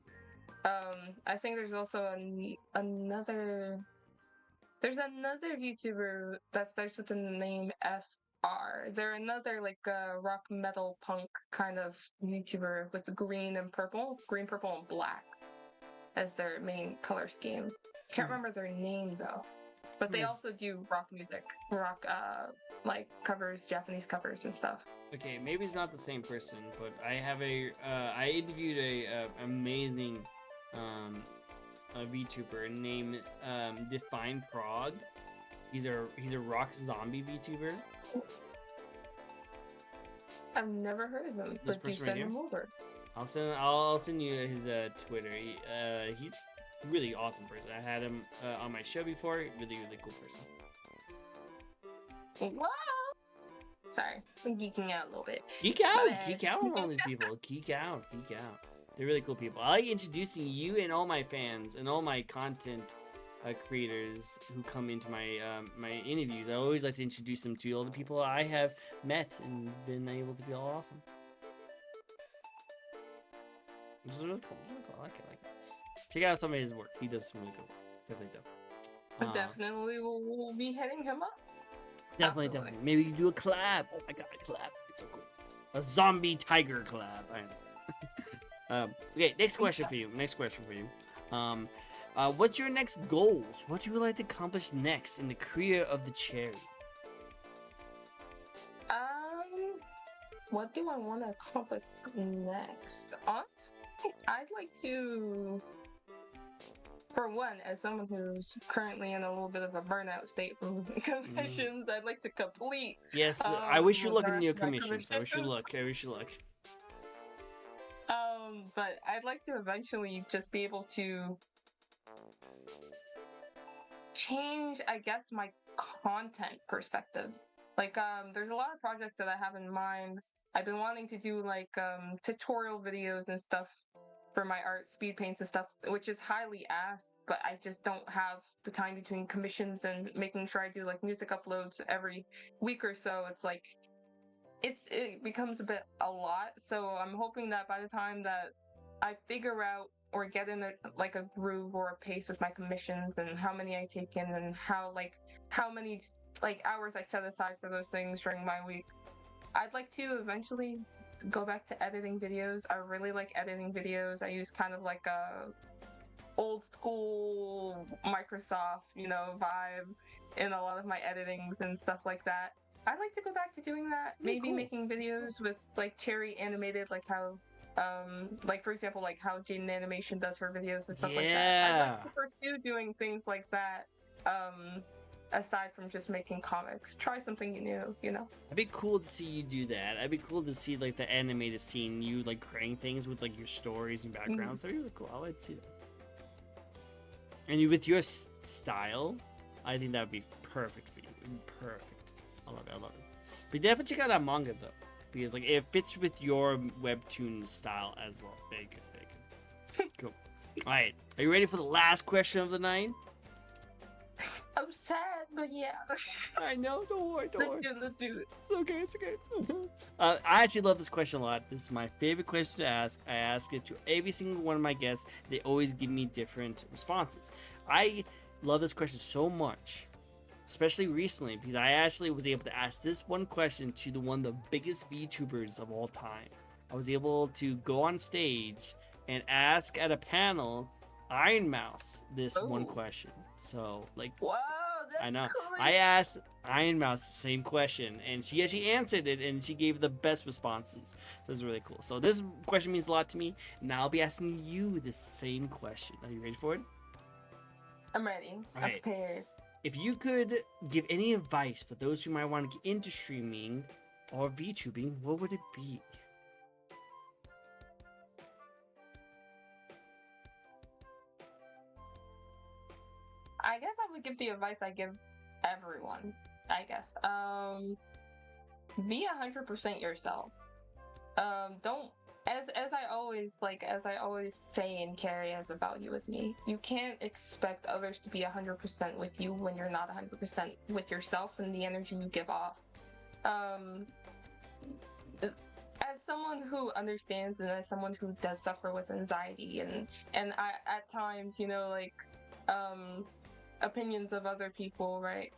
I think there's also another VTuber that starts with the name FR. They're another like rock metal punk kind of VTuber with the green, purple, and black as their main color scheme. Can't remember their name though. But they also do rock music, like covers, Japanese covers and stuff. Okay, maybe it's not the same person, but I have I interviewed a amazing a VTuber named Define Prog. He's a rock zombie VTuber. I've never heard of him, but do send him over. I'll send you his Twitter. He's a really awesome person. I had him on my show before. Really cool person. Wow. Sorry, I'm geeking out a little bit. Geek out on all these people. Geek out. They're really cool people. I like introducing you and all my fans and all my content creators who come into my my interviews. I always like to introduce them to all the people I have met and been able to be all awesome. Which is really cool. I like it. Check out some of his work. He does some really cool work. Definitely we'll be hitting him up. Definitely. Maybe you do a collab. Oh my god, a collab. It's so cool. A zombie tiger collab. I know. Okay, next question for you. What's your next goals? What do you like to accomplish next in the career of the cherry? What do I want to accomplish next? Honestly, I'd like to, for one, as someone who's currently in a little bit of a burnout state from commissions, I'd like to complete. Yes, I wish you luck in your commissions. I wish you luck. But I'd like to eventually just be able to change, I guess, my content perspective. Like, there's a lot of projects that I have in mind. I've been wanting to do like tutorial videos and stuff for my art, speed paints and stuff, which is highly asked, but I just don't have the time between commissions and making sure I do like music uploads every week or so. It's like it becomes a lot. So I'm hoping that by the time that I figure out or get in like a groove or a pace with my commissions and how many I take in and how many like hours I set aside for those things during my week, I'd like to eventually go back to editing videos. I really like editing videos. I use kind of like a old school Microsoft, vibe in a lot of my editings and stuff like that. I'd like to go back to doing that. Very Maybe cool. making videos with like Cherry animated, like how, like for example, like how Jaden Animation does her videos and stuff like that. I'd like to pursue doing things like that. Aside from just making comics, try something new. It'd be cool to see you do that. It'd be cool to see like the animated scene, you like creating things with like your stories and backgrounds. That'd be really cool. I like to see that. And you, with your style, I think that would be perfect for you. It'd be perfect. I love it. I love it. But definitely check out that manga though, because like it fits with your webtoon style as well. Very good. Very good. Cool. All right. Are you ready for the last question of the night? I'm sad, but yeah. I know. Don't worry. Let's do it. It's okay. It's okay. I actually love this question a lot. This is my favorite question to ask. I ask it to every single one of my guests. They always give me different responses. I love this question so much, especially recently, because I actually was able to ask this one question to one of the biggest VTubers of all time. I was able to go on stage and ask at a panel Iron Mouse this one Ooh. question. So, like, Wow, that's I know. cool. I asked Iron Mouse the same question, and she actually answered it, and she gave the best responses. So it's really cool. So this question means a lot to me, and I'll be asking you the same question. Are you ready for it? I'm ready. All I'm right. prepared. If you could give any advice for those who might want to get into streaming or VTubing, what would it be? I guess I would give the advice I give everyone. I guess. Be 100% yourself. Don't as I always say and carry as a value with me. You can't expect others to be 100% with you when you're not 100% with yourself and the energy you give off. As someone who understands and as someone who does suffer with anxiety and I at times opinions of other people, right?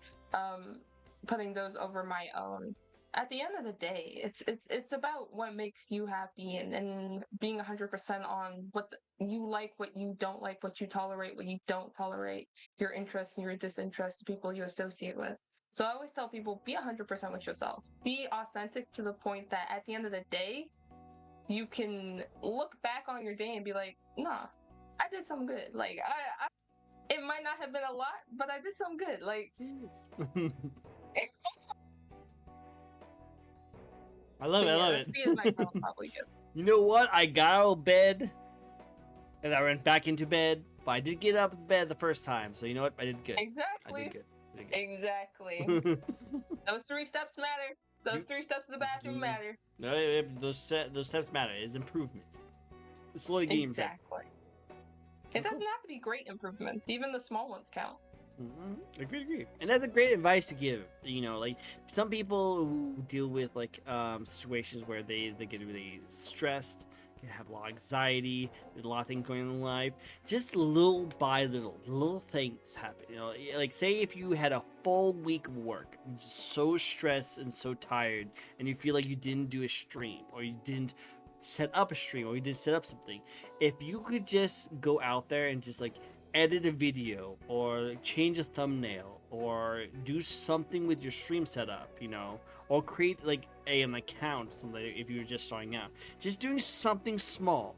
Putting those over my own. At the end of the day, it's about what makes you happy and being 100% on what you like, what you don't like, what you tolerate, what you don't tolerate, your interests and your disinterests, the people you associate with. So I always tell people, be 100% with yourself. Be authentic to the point that at the end of the day, you can look back on your day and be like, nah, I did something good. Like it might not have been a lot, but I did some good. Like, I love it. I love that's it. the advice I'll probably give. You know what? I got out of bed and I went back into bed, but I did get up in bed the first time. So you know what? I did good. Exactly. I did good. Exactly. Those 3 steps matter. Those 3 steps to the bathroom matter. No, those steps matter. It's improvement. It's slowly getting better. Exactly. It doesn't have to be great improvements. Even the small ones count. Agreed. And that's a great advice to give. Like some people who deal with like situations where they get really stressed, they have a lot of anxiety, there's a lot of things going on in life. Just little by little things happen. Like say if you had a full week of work, you're just so stressed and so tired, and you feel like you didn't do a stream or you didn't set up a stream or you did set up something. If you could just go out there and just like edit a video or change a thumbnail or do something with your stream setup, or create like an account, something if you're just starting out, just doing something small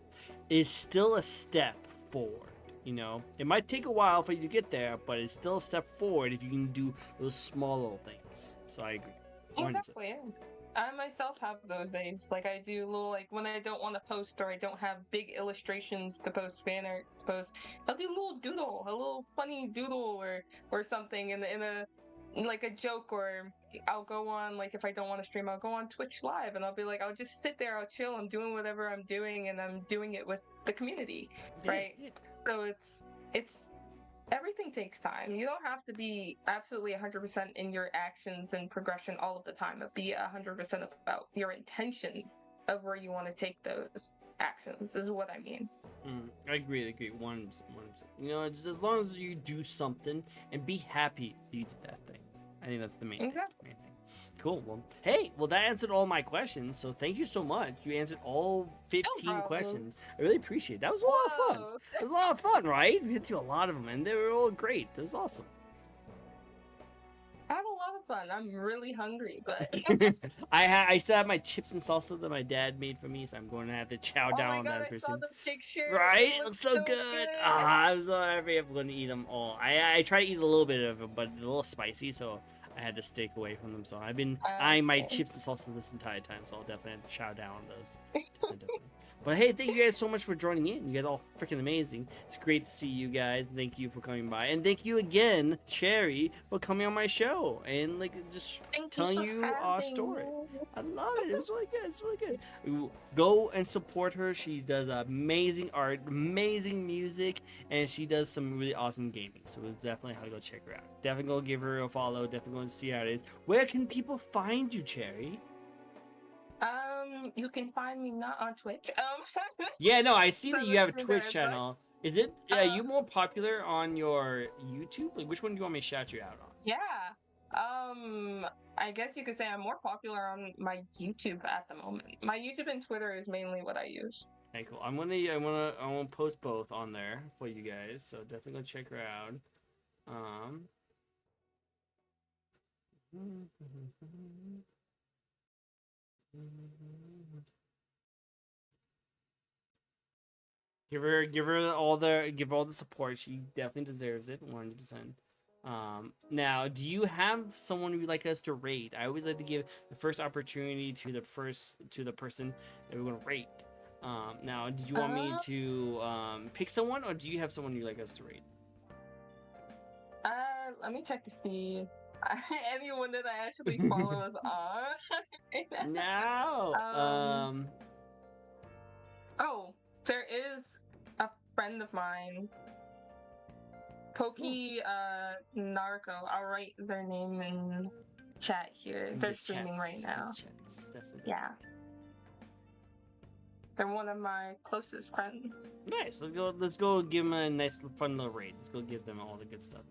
is still a step forward. It might take a while for you to get there, but it's still a step forward if you can do those small little things. So I agree 100%. Exactly. Yeah. I myself have those days. Like I do little when I don't want to post or I don't have big illustrations to post, fan arts to post. I'll do a little funny doodle or something in a like a joke, or I'll go on if I don't want to stream, I'll go on Twitch live and I'll be like, I'll just sit there, I'll chill, I'm doing whatever I'm doing and I'm doing it with the community, right? Yeah. So it's everything takes time. You don't have to be absolutely 100% in your actions and progression all of the time, but be 100% about your intentions of where you want to take those actions, is what I mean. I agree. 100%. You know, just as long as you do something and be happy that you did that thing. I think that's the main thing. Exactly. Main thing. Cool. Well, hey, that answered all my questions. So thank you so much. You answered all 15 problem. questions. I really appreciate it. That was a lot of fun. Whoa. It was a lot of fun, right? We went through a lot of them, and they were all great. It was awesome. I had a lot of fun. I'm really hungry, but I still have my chips and salsa that my dad made for me, so I'm going to have to chow oh down my on god, that I saw person. the picture. Right? It It looks looks so good. I'm so happy I'm going to eat them all. I try to eat a little bit of them, but a little spicy, so I had to stick away from them. So I've been eyeing my Okay. chips and salsa this entire time, so I'll definitely have to chow down on those. Definitely. But hey, thank you guys so much for joining in. You guys are all freaking amazing. It's great to see you guys. Thank you for coming by, and thank you again, Cherry, for coming on my show and like just Thank telling for you our having story. me. I love it. It was really good. It's really good. Go and support her. She does amazing art, amazing music, and she does some really awesome gaming. So we'll definitely have to go check her out. Definitely go give her a follow. Definitely go and see how it is. Where can people find you, Cherry? You can find me not on Twitch. Yeah, no, I see So that you have a that's Twitch there, channel. Is it? Are you Uh, more popular on your YouTube? Like, which one do you want me to shout you out on? yeah. I guess you could say I'm more popular on my YouTube at the moment. My YouTube and Twitter is mainly what I use. Okay, cool. I wanna post both on there for you guys. So definitely go check her out. Um. Give her all the support. She definitely deserves it, 100%. Now, do you have someone you'd like us to rate? I always like to give the first opportunity to the person that we want to rate. Now, did you want me Uh, to pick someone, or do you have someone you'd like us to rate? Let me check to see anyone that I actually follow is on. No. Oh, there is a friend of mine, Pokey Narco. I'll write their name in chat here. They're streaming right now. Definitely. Yeah. They're one of my closest friends. Nice. Let's go give them a nice fun little raid. Let's go give them all the good stuff.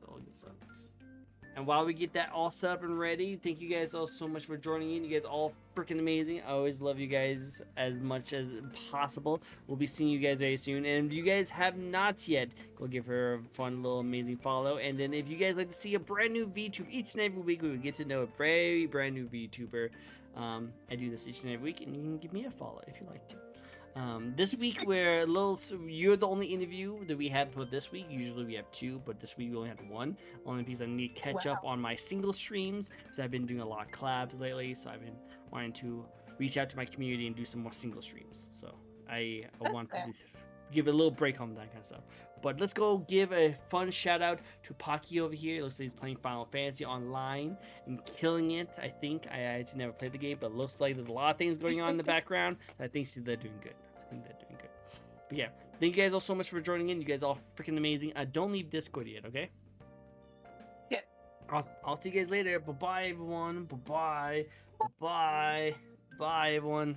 And while we get that all set up and ready, thank you guys all so much for joining in. You guys all freaking amazing. I always love you guys as much as possible. We'll be seeing you guys very soon. And if you guys have not yet, go give her a fun little amazing follow. And then if you guys like to see a brand new VTuber each and every week, we will get to know a very brand new VTuber. I do this each and every week, and you can give me a follow if you like to. This week you're the only interview that we had for this week. Usually we have two, but this week we only had one. Only because I need to catch up on my single streams, because I've been doing a lot of collabs lately, so I've been wanting to reach out to my community and do some more single streams. So I want to give a little break on that kind of stuff. But let's go give a fun shout out to Pocky over here. It looks like he's playing Final Fantasy online and killing it. I think I actually never played the game, but it looks like there's a lot of things going on in the background. So I think they're doing good. But yeah, thank you guys all so much for joining in. You guys all freaking amazing. Don't leave Discord yet, okay? Yeah. Awesome. I'll see you guys later. Bye-bye, everyone. Bye-bye. Bye-bye. Bye, everyone.